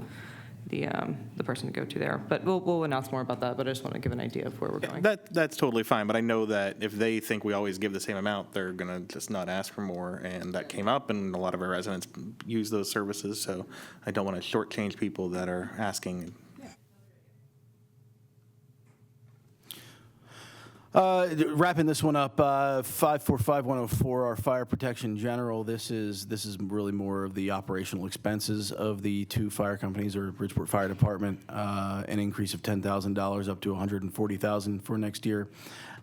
person to go to there. But we'll announce more about that, but I just want to give an idea of where we're going. That's totally fine, but I know that if they think we always give the same amount, they're going to just not ask for more, and that came up, and a lot of our residents use those services, so I don't want to shortchange people that are asking. Wrapping this one up, 545104, our fire protection general. This is really more of the operational expenses of the two fire companies or Bridgeport Fire Department. An increase of $10,000 up to $140,000 for next year,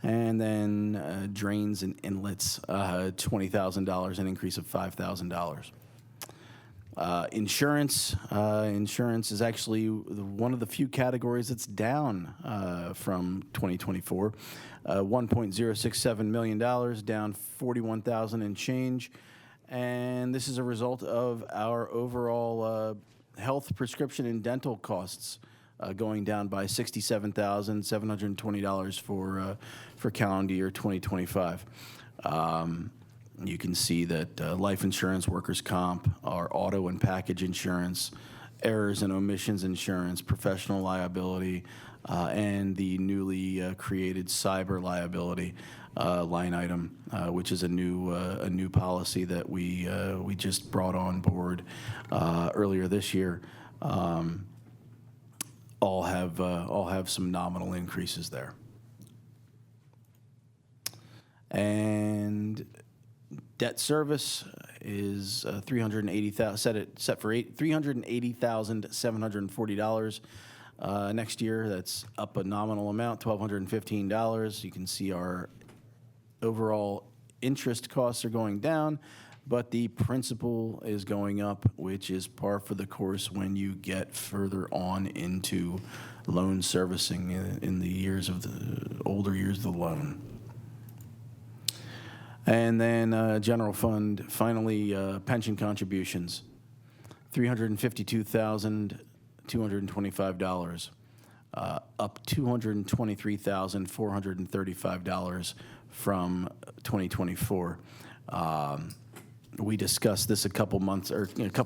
and then drains and inlets, $20,000, an increase of $5,000. Insurance is actually one of the few categories that's down from 2024. $1.067 million, down $41,000 and change. And this is a result of our overall health, prescription, and dental costs going down by $67,720 for calendar year 2025. You can see that life insurance, workers' comp, our auto and package insurance, errors and omissions insurance, professional liability, and the newly created cyber liability line item, which is a new policy that we just brought on board earlier this year. All have some nominal increases there. And debt service is $380,000 set for $380,740 next year. That's up a nominal amount, $1,215. You can see our overall interest costs are going down, but the principal is going up, which is par for the course when you get further on into loan servicing in the older years of the loan. And then general fund, finally, pension contributions, $352,225, up $223,435 from 2024. We discussed this a couple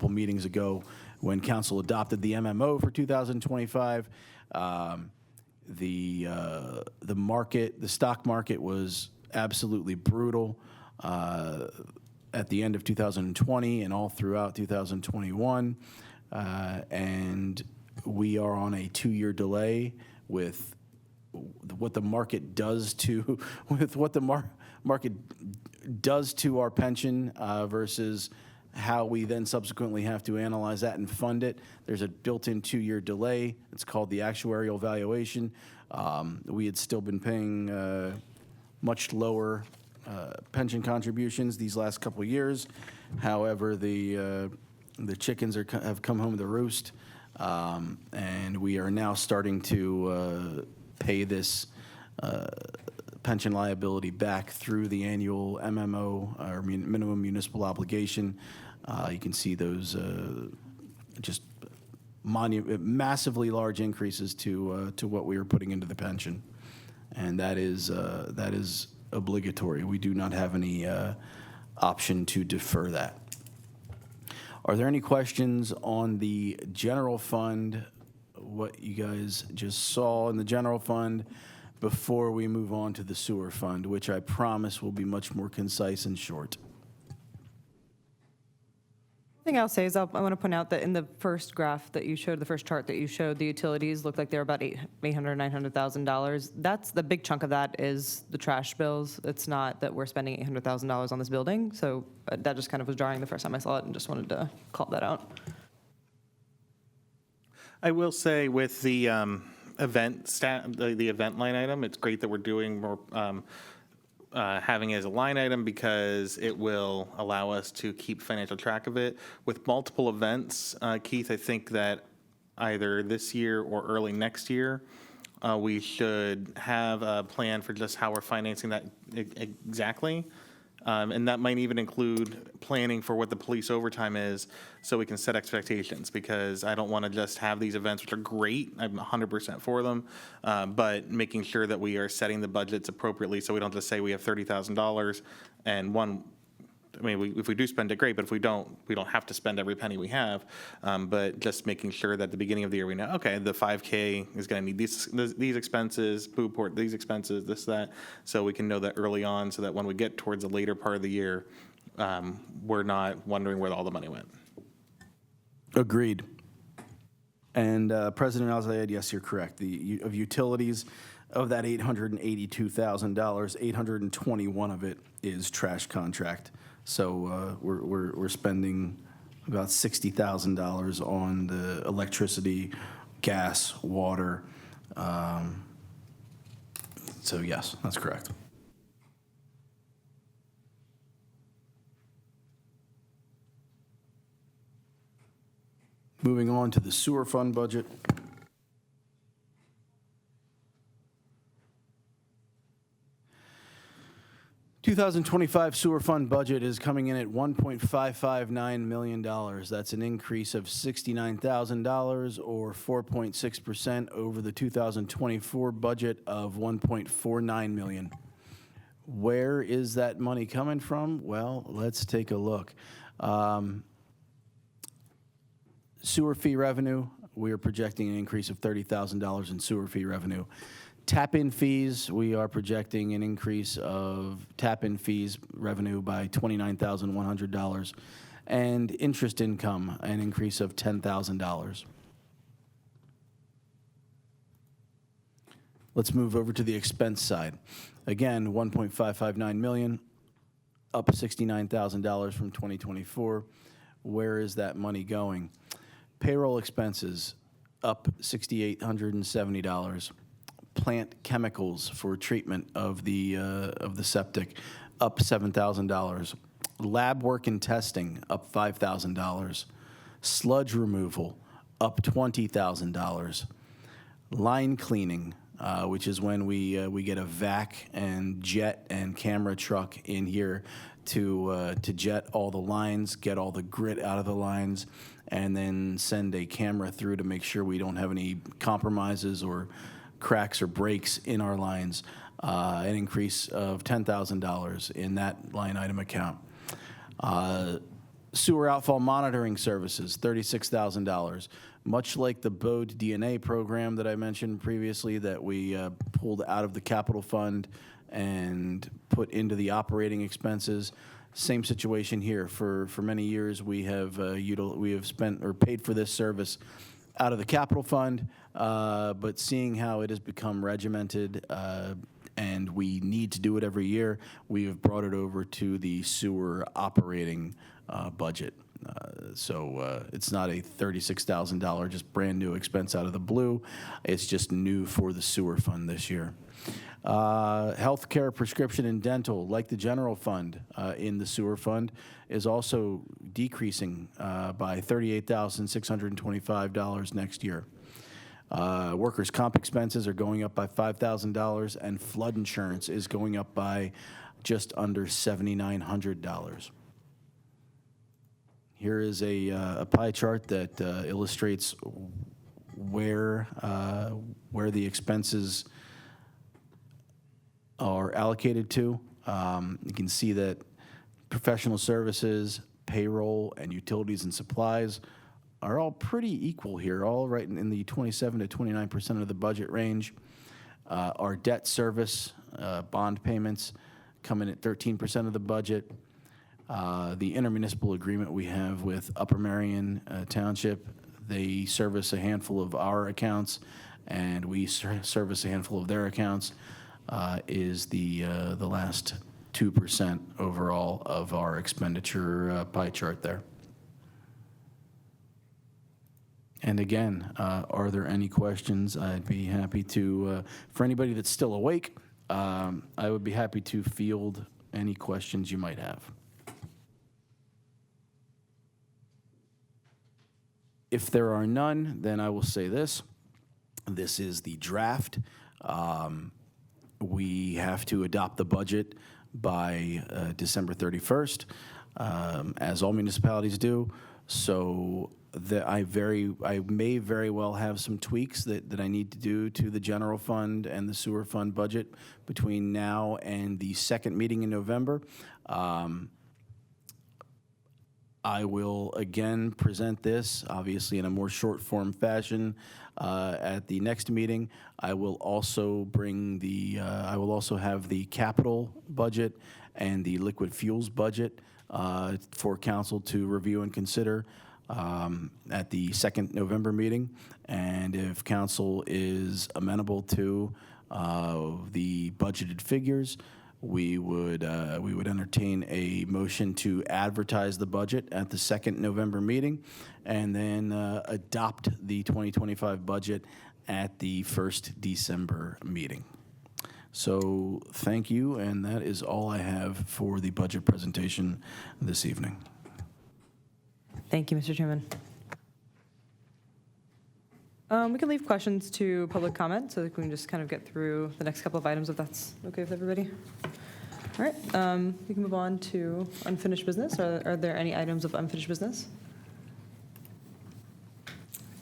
meetings ago when council adopted the MMO for 2025. The stock market was absolutely brutal at the end of 2020 and all throughout 2021. And we are on a 2-year delay with what the market does to market does to our pension versus how we then subsequently have to analyze that and fund it. There's a built-in 2-year delay. It's called the actuarial valuation. We had still been paying much lower pension contributions these last couple of years. However, the chickens have come home to roost, and we are now starting to pay this pension liability back through the annual MMO, or minimum municipal obligation. You can see those just massively large increases to what we are putting into the pension, and that is obligatory. We do not have any option to defer that. Are there any questions on the general fund, what you guys just saw in the general fund, before we move on to the sewer fund, which I promise will be much more concise and short? The thing I'll say is I want to point out that in the first graph that you showed, the first chart that you showed, the utilities looked like they're about $900,000. That's the big chunk of that is the trash bills. It's not that we're spending $800,000 on this building. So that just kind of was jarring the first time I saw it, and just wanted to call that out. I will say with the the event line item, it's great that we're doing more, having it as a line item, because it will allow us to keep financial track of it. With multiple events, Keith, I think that either this year or early next year, we should have a plan for just how we're financing that exactly. And that might even include planning for what the police overtime is, so we can set expectations, because I don't want to just have these events, which are great. I'm 100% for them, but making sure that we are setting the budgets appropriately, so we don't just say we have $30,000 and if we do spend it, great, but if we don't have to spend every penny we have. But just making sure that at the beginning of the year we know, okay, the 5K is going to need these expenses, Bridgeport, these expenses, this, that, so we can know that early on, so that when we get towards the later part of the year, we're not wondering where all the money went. Agreed. And President Al-Zayed, yes, you're correct. Of utilities, of that $882,000, 821 of it is trash contract. So we're spending about $60,000 on the electricity, gas, water. So yes, that's correct. Moving on to the sewer fund budget. $2025 sewer fund budget is coming in at $1.559 million. That's an increase of $69,000 or 4.6% over the 2024 budget of $1.49 million. Where is that money coming from? Well, let's take a look. Sewer fee revenue, we are projecting an increase of $30,000 in sewer fee revenue. Tap-in fees, we are projecting an increase of tap-in fees revenue by $29,100. And interest income, an increase of $10,000. Let's move over to the expense side. Again, $1.559 million, up $69,000 from 2024. Where is that money going? Payroll expenses, up $6,870. Plant chemicals for treatment of the septic, up $7,000. Lab work and testing, up $5,000. Sludge removal, up $20,000. Line cleaning, which is when we get a vac and jet and camera truck in here to jet all the lines, get all the grit out of the lines, and then send a camera through to make sure we don't have any compromises or cracks or breaks in our lines, an increase of $10,000 in that line item account. Sewer outfall monitoring services, $36,000. Much like the BODE DNA program that I mentioned previously that we pulled out of the capital fund and put into the operating expenses, same situation here. For many years, we have spent or paid for this service out of the capital fund, but seeing how it has become regimented and we need to do it every year, we have brought it over to the sewer operating budget. So it's not a $36,000 just brand new expense out of the blue. It's just new for the sewer fund this year. Healthcare, prescription, and dental, like the general fund in the sewer fund, is also decreasing by $38,625 next year. Workers' comp expenses are going up by $5,000, and flood insurance is going up by just under $7,900. Here is a pie chart that illustrates where the expenses are allocated to. You can see that professional services, payroll, and utilities and supplies are all pretty equal here, all right in the 27 to 29% of the budget range. Our debt service, bond payments come in at 13% of the budget. The intermunicipal agreement we have with Upper Marion Township, they service a handful of our accounts, and we service a handful of their accounts, is the last 2% overall of our expenditure pie chart there. And again, are there any questions? I'd be happy to, for anybody that's still awake, I would be happy to field any questions you might have. If there are none, then I will say this. This is the draft. We have to adopt the budget by December 31st, as all municipalities do. So I may very well have some tweaks that I need to do to the general fund and the sewer fund budget between now and the second meeting in November. I will again present this, obviously in a more short form fashion, at the next meeting. I will also bring I will also have the capital budget and the liquid fuels budget for council to review and consider at the second November meeting. And if council is amenable to the budgeted figures, we would entertain a motion to advertise the budget at the second November meeting, and then adopt the 2025 budget at the first December meeting. So thank you, and that is all I have for the budget presentation this evening. Thank you, Mr. Chairman. We can leave questions to public comment so that we can just kind of get through the next couple of items if that's okay with everybody. All right, we can move on to unfinished business. Are there any items of unfinished business?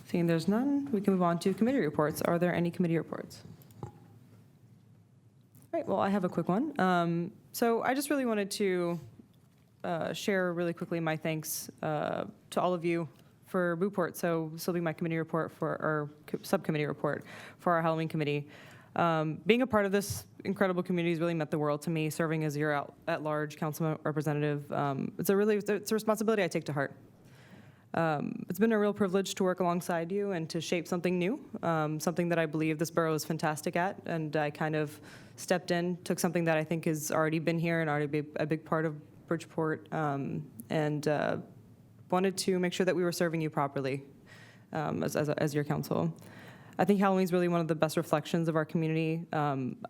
Seeing there's none, we can move on to committee reports. Are there any committee reports? All right, well, I have a quick one. So I just really wanted to share really quickly my thanks to all of you for Bridgeport. So this will be my committee report for our subcommittee report for our Halloween committee. Being a part of this incredible community has really meant the world to me. Serving as your at-large council representative, it's a responsibility I take to heart. It's been a real privilege to work alongside you and to shape something new, something that I believe this borough is fantastic at. And I kind of stepped in, took something that I think has already been here and already be a big part of Bridgeport, and wanted to make sure that we were serving you properly as your council. I think Halloween's really one of the best reflections of our community.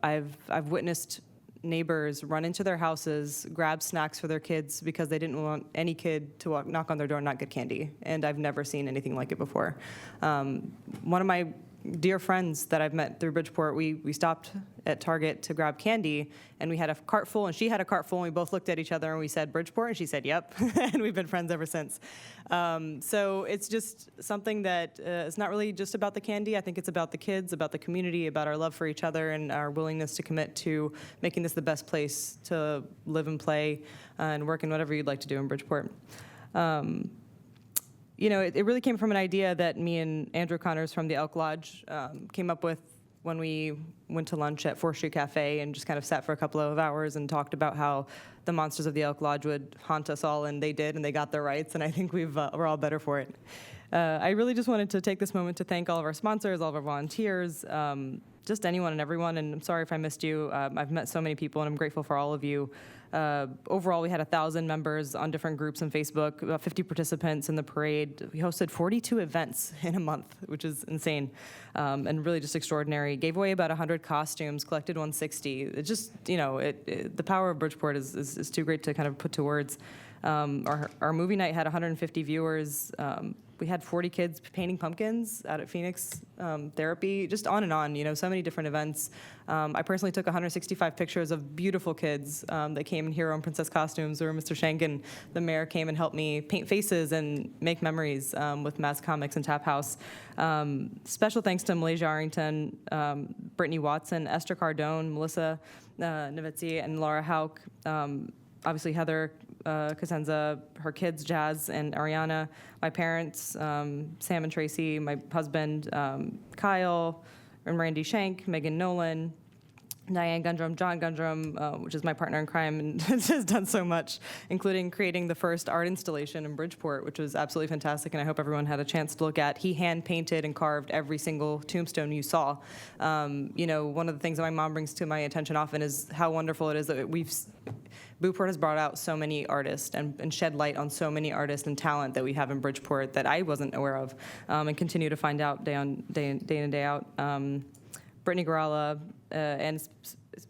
I've witnessed neighbors run into their houses, grab snacks for their kids because they didn't want any kid to knock on their door and not get candy. And I've never seen anything like it before. One of my dear friends that I've met through Bridgeport, we stopped at Target to grab candy, and we had a cart full, and she had a cart full, and we both looked at each other, and we said, Bridgeport? And she said, yep. And we've been friends ever since. So it's just something that it's not really just about the candy. I think it's about the kids, about the community, about our love for each other, and our willingness to commit to making this the best place to live and play and work in whatever you'd like to do in Bridgeport. You know, it really came from an idea that me and Andrew Connors from the Elk Lodge came up with when we went to lunch at 4th Street Cafe and just kind of sat for a couple of hours and talked about how the monsters of the Elk Lodge would haunt us all, and they did, and they got their rights, and I think we're all better for it. I really just wanted to take this moment to thank all of our sponsors, all of our volunteers, just anyone and everyone, and I'm sorry if I missed you. I've met so many people, and I'm grateful for all of you. Overall, we had 1,000 members on different groups on Facebook, about 50 participants in the parade. We hosted 42 events in a month, which is insane, and really just extraordinary. Gave away about 100 costumes, collected 160. It just, you know, the power of Bridgeport is too great to kind of put to words. Our movie night had 150 viewers. We had 40 kids painting pumpkins out at Phoenix Therapy, just on and on, you know, so many different events. I personally took 165 pictures of beautiful kids that came in hero and princess costumes, or Mr. Shankin, the mayor, came and helped me paint faces and make memories with Mass Comics and Tap House. Special thanks to Malaysia Arrington, Brittany Watson, Esther Cardone, Melissa Novitzi, and Laura Hauk. Obviously, Heather Cosenza, her kids, Jazz and Ariana, my parents, Sam and Tracy, my husband, Kyle, and Randy Shank, Megan Nolan, Diane Gundrum, John Gundrum, which is my partner in crime, and has done so much, including creating the first art installation in Bridgeport, which was absolutely fantastic, and I hope everyone had a chance to look at. He hand-painted and carved every single tombstone you saw. You know, one of the things that my mom brings to my attention often is how wonderful it is that Bridgeport has brought out so many artists and shed light on so many artists and talent that we have in Bridgeport that I wasn't aware of, and continue to find out day in and day out. Brittany Garala, and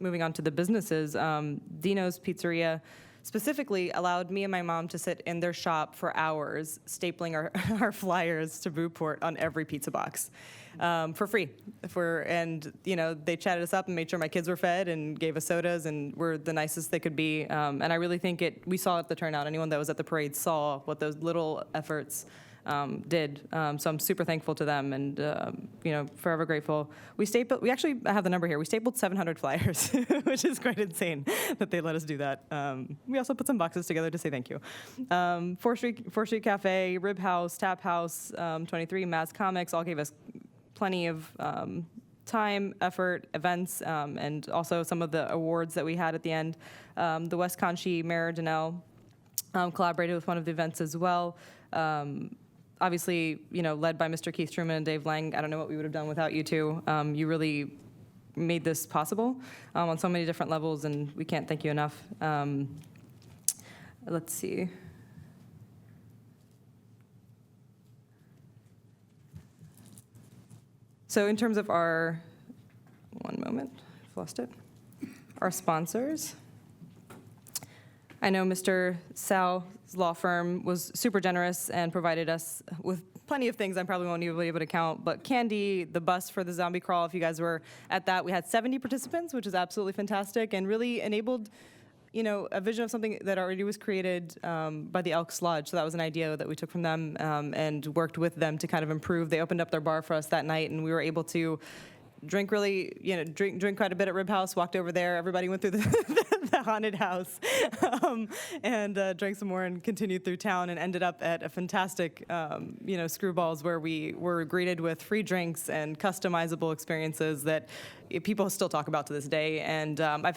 moving on to the businesses, Dino's Pizzeria specifically allowed me and my mom to sit in their shop for hours, stapling our flyers to Bridgeport on every pizza box for free. And you know, they chatted us up and made sure my kids were fed and gave us sodas and were the nicest they could be. And I really think we saw at the turnout. Anyone that was at the parade saw what those little efforts did. So I'm super thankful to them, and you know, forever grateful. We actually have the number here. We stapled 700 flyers, which is quite insane that they let us do that. We also put some boxes together to say thank you. 4th Street Cafe, Rib House, Tap House, 23, Mass Comics all gave us plenty of time, effort, events, and also some of the awards that we had at the end. The West Conchie Mayor Danelle collaborated with one of the events as well. obviously, led by Mr. Keith Truman and Dave Lang. I don't know what we would have done without you two. You really made this possible on so many different levels, and we can't thank you enough. Let's see. So in terms of our, one moment, I've lost it. Our sponsors. I know Mr. Sal's law firm was super generous and provided us with plenty of things I probably won't even be able to count, but candy, the bus for the zombie crawl, if you guys were at that, we had 70 participants, which is absolutely fantastic, and really enabled a vision of something that already was created by the Elks Lodge. So that was an idea that we took from them and worked with them to kind of improve. They opened up their bar for us that night, and we were able to drink drink quite a bit at Rib House, walked over there. Everybody went through the haunted house and drank some more and continued through town and ended up at a fantastic, Screwballs where we were greeted with free drinks and customizable experiences that people still talk about to this day. And I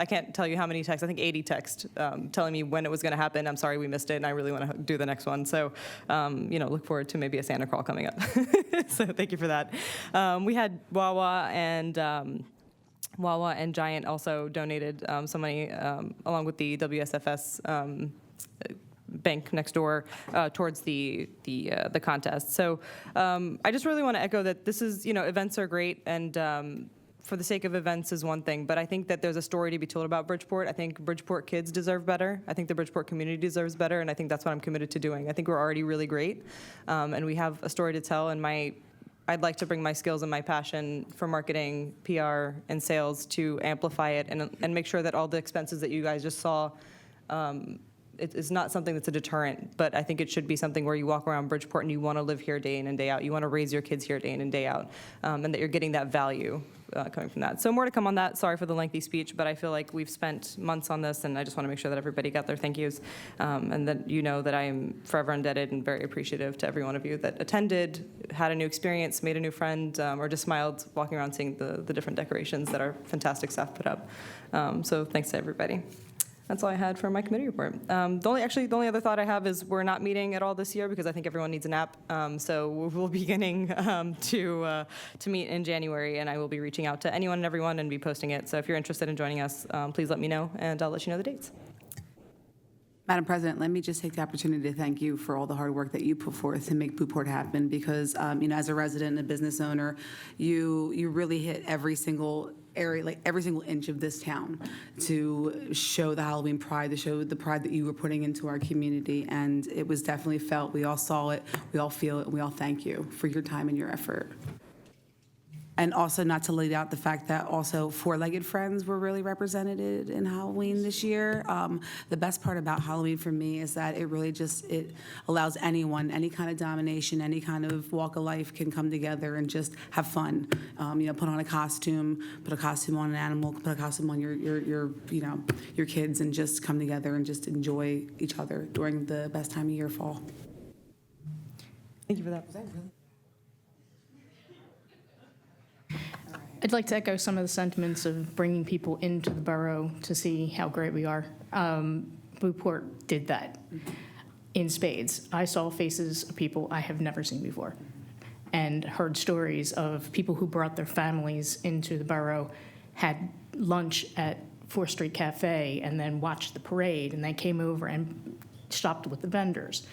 can't tell you how many texts, I think 80 texts telling me when it was going to happen. I'm sorry we missed it, and I really want to do the next one. So, look forward to maybe a Santa crawl coming up. So thank you for that. We had Wawa and Giant also donated some money along with the WSFS bank next door towards the contest. So I just really want to echo that this is, events are great, and for the sake of events is one thing, but I think that there's a story to be told about Bridgeport. I think Bridgeport kids deserve better. I think the Bridgeport community deserves better, and I think that's what I'm committed to doing. I think we're already really great, and we have a story to tell, and I'd like to bring my skills and my passion for marketing, PR, and sales to amplify it and make sure that all the expenses that you guys just saw, it is not something that's a deterrent, but I think it should be something where you walk around Bridgeport and you want to live here day in and day out. You want to raise your kids here day in and day out, and that you're getting that value coming from that. So more to come on that. Sorry for the lengthy speech, but I feel like we've spent months on this, and I just want to make sure that everybody got their thank yous, and that that I am forever indebted and very appreciative to every one of you that attended, had a new experience, made a new friend, or just smiled walking around seeing the different decorations that our fantastic staff put up. So thanks to everybody. That's all I had for my committee report. The only other thought I have is we're not meeting at all this year because I think everyone needs a nap. So we'll be beginning to meet in January, and I will be reaching out to anyone and everyone and be posting it. So if you're interested in joining us, please let me know, and I'll let you know the dates. Madam President, let me just take the opportunity to thank you for all the hard work that you put forth to make Bridgeport happen, because, as a resident and a business owner, you really hit every single area, like every single inch of this town to show the Halloween pride, to show the pride that you were putting into our community. And it was definitely felt. We all saw it, we all feel it, and we all thank you for your time and your effort. And also not to leave out the fact that also four-legged friends were really represented in Halloween this year. The best part about Halloween for me is that it really it allows anyone, any kind of domination, any kind of walk of life can come together and just have fun. Put on a costume, put a costume on an animal, put a costume on your kids, and just come together and just enjoy each other during the best time of year, fall. Thank you for that. I'd like to echo some of the sentiments of bringing people into the borough to see how great we are. Bridgeport did that in spades. I saw faces of people I have never seen before and heard stories of people who brought their families into the borough, had lunch at 4th Street Cafe, and then watched the parade, and then came over and shopped with the vendors.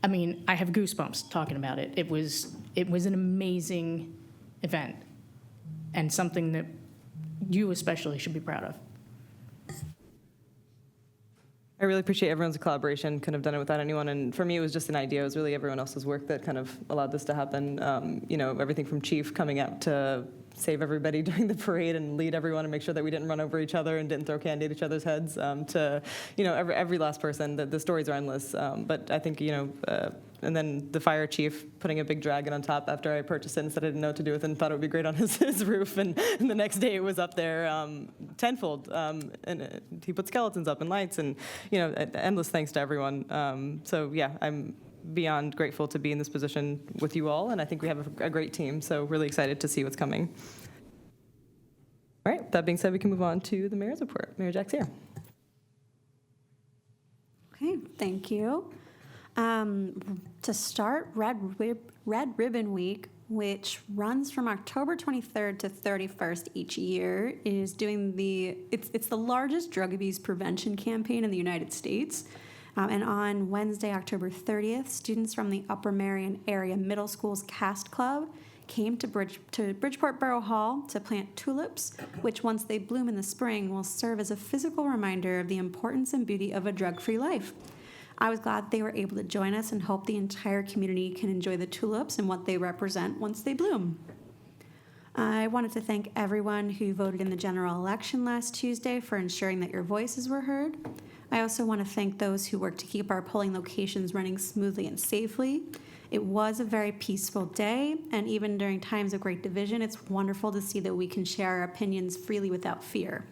I mean, I have goosebumps talking about it. It was an amazing event, and something that you especially should be proud of. I really appreciate everyone's collaboration. Couldn't have done it without anyone. And for me, it was just an idea. It was really everyone else's work that kind of allowed this to happen. Everything from Chief coming out to save everybody during the parade and lead everyone and make sure that we didn't run over each other and didn't throw candy at each other's heads, to every last person. The stories are endless. But I think, and then the fire chief putting a big dragon on top after I purchased it and said I didn't know what to do with it and thought it would be great on his roof. And the next day it was up there tenfold. And he put skeletons up and lights and, endless thanks to everyone. So yeah, I'm beyond grateful to be in this position with you all. And I think we have a great team. So really excited to see what's coming. All right, that being said, we can move on to the mayor's report. Mayor Jack's here. Okay, thank you. To start, Red Ribbon Week, which runs from October 23rd to 31st each year, is doing it's the largest drug abuse prevention campaign in the United States. And on Wednesday, October 30th, students from the Upper Merion Area Middle School's Cast Club came to Bridgeport Borough Hall to plant tulips, which once they bloom in the spring will serve as a physical reminder of the importance and beauty of a drug-free life. I was glad they were able to join us and hope the entire community can enjoy the tulips and what they represent once they bloom. I wanted to thank everyone who voted in the general election last Tuesday for ensuring that your voices were heard. I also want to thank those who worked to keep our polling locations running smoothly and safely. It was a very peaceful day, and even during times of great division, it's wonderful to see that we can share our opinions freely without fear.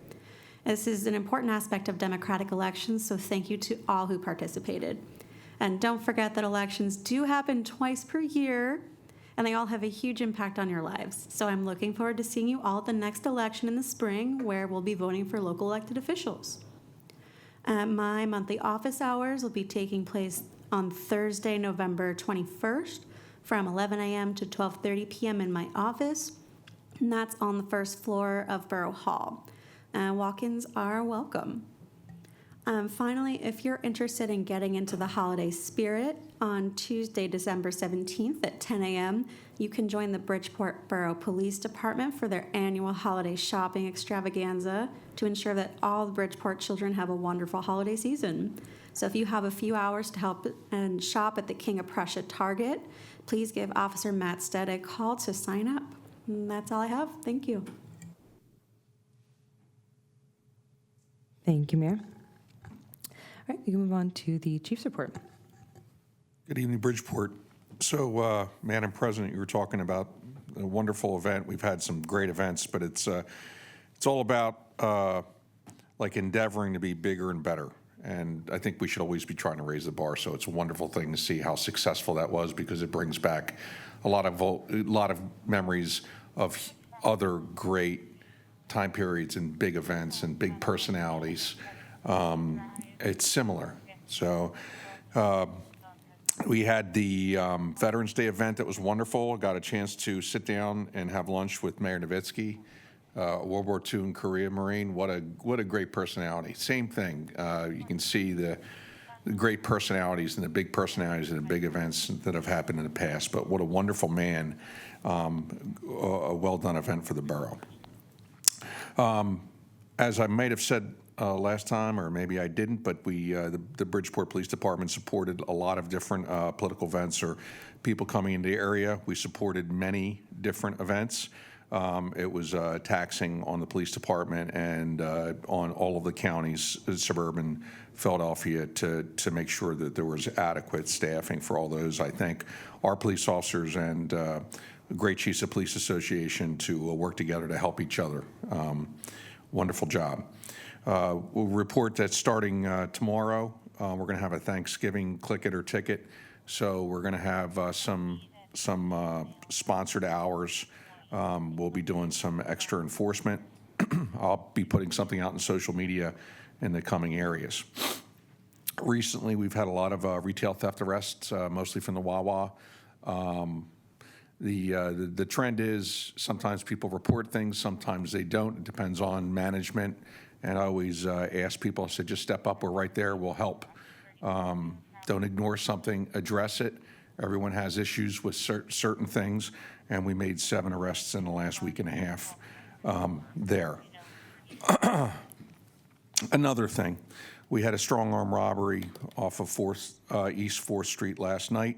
This is an important aspect of democratic elections, so thank you to all who participated. And don't forget that elections do happen twice per year, and they all have a huge impact on your lives. So I'm looking forward to seeing you all at the next election in the spring, where we'll be voting for local elected officials. My monthly office hours will be taking place on Thursday, November 21st, from 11 a.m. to 12:30 p.m. in my office, and that's on the first floor of Borough Hall. Walk-ins are welcome. Finally, if you're interested in getting into the holiday spirit, on Tuesday, December 17th at 10 a.m., you can join the Bridgeport Borough Police Department for their annual holiday shopping extravaganza to ensure that all the Bridgeport children have a wonderful holiday season. So if you have a few hours to help and shop at the King of Prussia Target, please give Officer Matt Stead a call to sign up. And that's all I have. Thank you. Thank you, Mayor. All right, we can move on to the chief's report. Good evening, Bridgeport. So, Madam President, you were talking about a wonderful event. We've had some great events, but it's all about like endeavoring to be bigger and better. And I think we should always be trying to raise the bar. So it's a wonderful thing to see how successful that was, because it brings back a lot of memories of other great time periods and big events and big personalities. It's similar. So we had the Veterans Day event that was wonderful. Got a chance to sit down and have lunch with Mayor Nowitzki, World War II and Korea Marine. What a great personality. Same thing. You can see the great personalities and the big personalities and the big events that have happened in the past. But what a wonderful man. A well-done event for the borough. As I might have said last time, or maybe I didn't, but the Bridgeport Police Department supported a lot of different political events or people coming into the area. We supported many different events. It was taxing on the police department and on all of the counties, suburban Philadelphia, to make sure that there was adequate staffing for all those. I thank our police officers and Great Chiefs of Police Association to work together to help each other. Wonderful job. We'll report that starting tomorrow, we're going to have a Thanksgiving click it or ticket. So we're going to have some sponsored hours. We'll be doing some extra enforcement. I'll be putting something out in social media in the coming areas. Recently, we've had a lot of retail theft arrests, mostly from the Wawa. The trend is sometimes people report things, sometimes they don't. It depends on management. And I always ask people, I said, just step up, we're right there, we'll help. Don't ignore something, address it. Everyone has issues with certain things, and we made 7 arrests in the last week and a half there. Another thing, we had a strong arm robbery off of East 4th Street last night.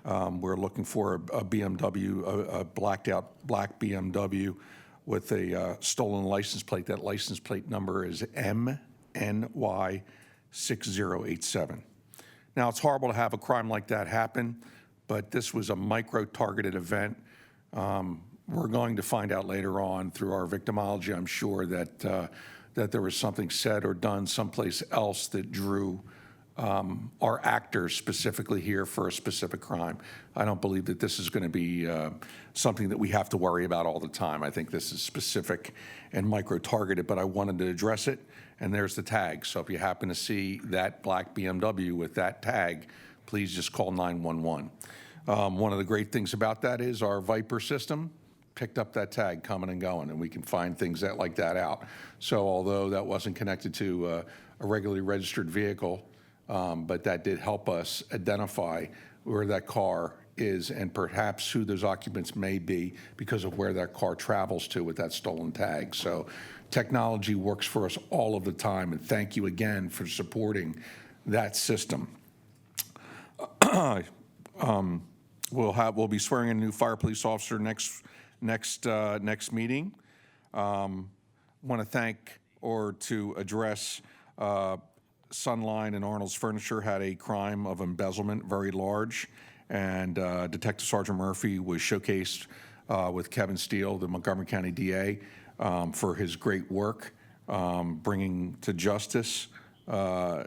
We're looking for a BMW, a blacked out black BMW with a stolen license plate. That license plate number is MNY6087. Now, it's horrible to have a crime like that happen, but this was a micro-targeted event. We're going to find out later on through our victimology, I'm sure, that there was something said or done someplace else that drew our actors specifically here for a specific crime. I don't believe that this is going to be something that we have to worry about all the time. I think this is specific and micro-targeted, but I wanted to address it, and there's the tag. So if you happen to see that black BMW with that tag, please just call 911. One of the great things about that is our Viper system picked up that tag coming and going, and we can find things like that out. So although that wasn't connected to a regularly registered vehicle, but that did help us identify where that car is and perhaps who those occupants may be because of where that car travels to with that stolen tag. So technology works for us all of the time, and thank you again for supporting that system. We'll be swearing in a new fire police officer next meeting. Want to thank or to address Sunline and Arnold's Furniture had a crime of embezzlement, very large, and Detective Sergeant Murphy was showcased with Kevin Steele, the Montgomery County DA, for his great work bringing to justice an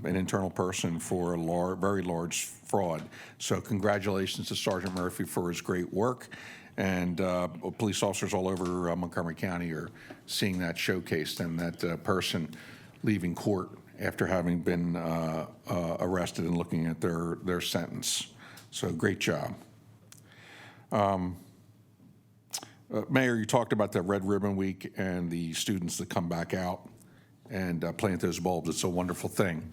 internal person for a very large fraud. So congratulations to Sergeant Murphy for his great work. And police officers all over Montgomery County are seeing that showcased and that person leaving court after having been arrested and looking at their sentence. So great job. Mayor, you talked about the Red Ribbon Week and the students that come back out and plant those bulbs. It's a wonderful thing.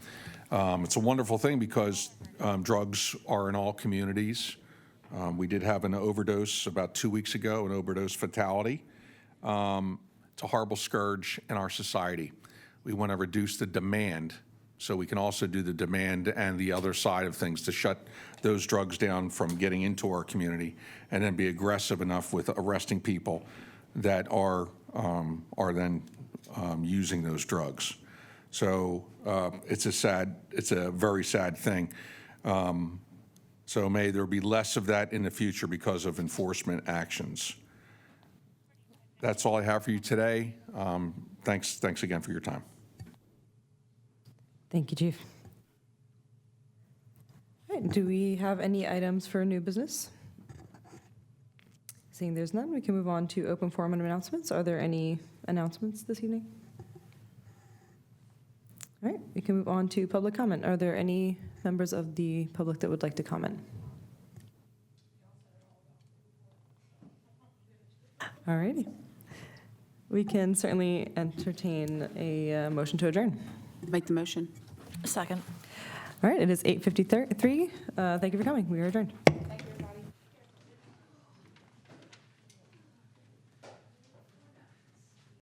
It's a wonderful thing because drugs are in all communities. We did have an overdose about 2 weeks ago, an overdose fatality. It's a horrible scourge in our society. We want to reduce the demand so we can also do the demand and the other side of things to shut those drugs down from getting into our community and then be aggressive enough with arresting people that are then using those drugs. So it's a very sad thing. So may there be less of that in the future because of enforcement actions. That's all I have for you today. Thanks again for your time. Thank you, Chief. All right, do we have any items for new business? Seeing there's none, we can move on to open forum and announcements. Are there any announcements this evening? All right, we can move on to public comment. Are there any members of the public that would like to comment? All righty. We can certainly entertain a motion to adjourn. Make the motion. Second. All right, it is 8:53. Thank you for coming. We are adjourned.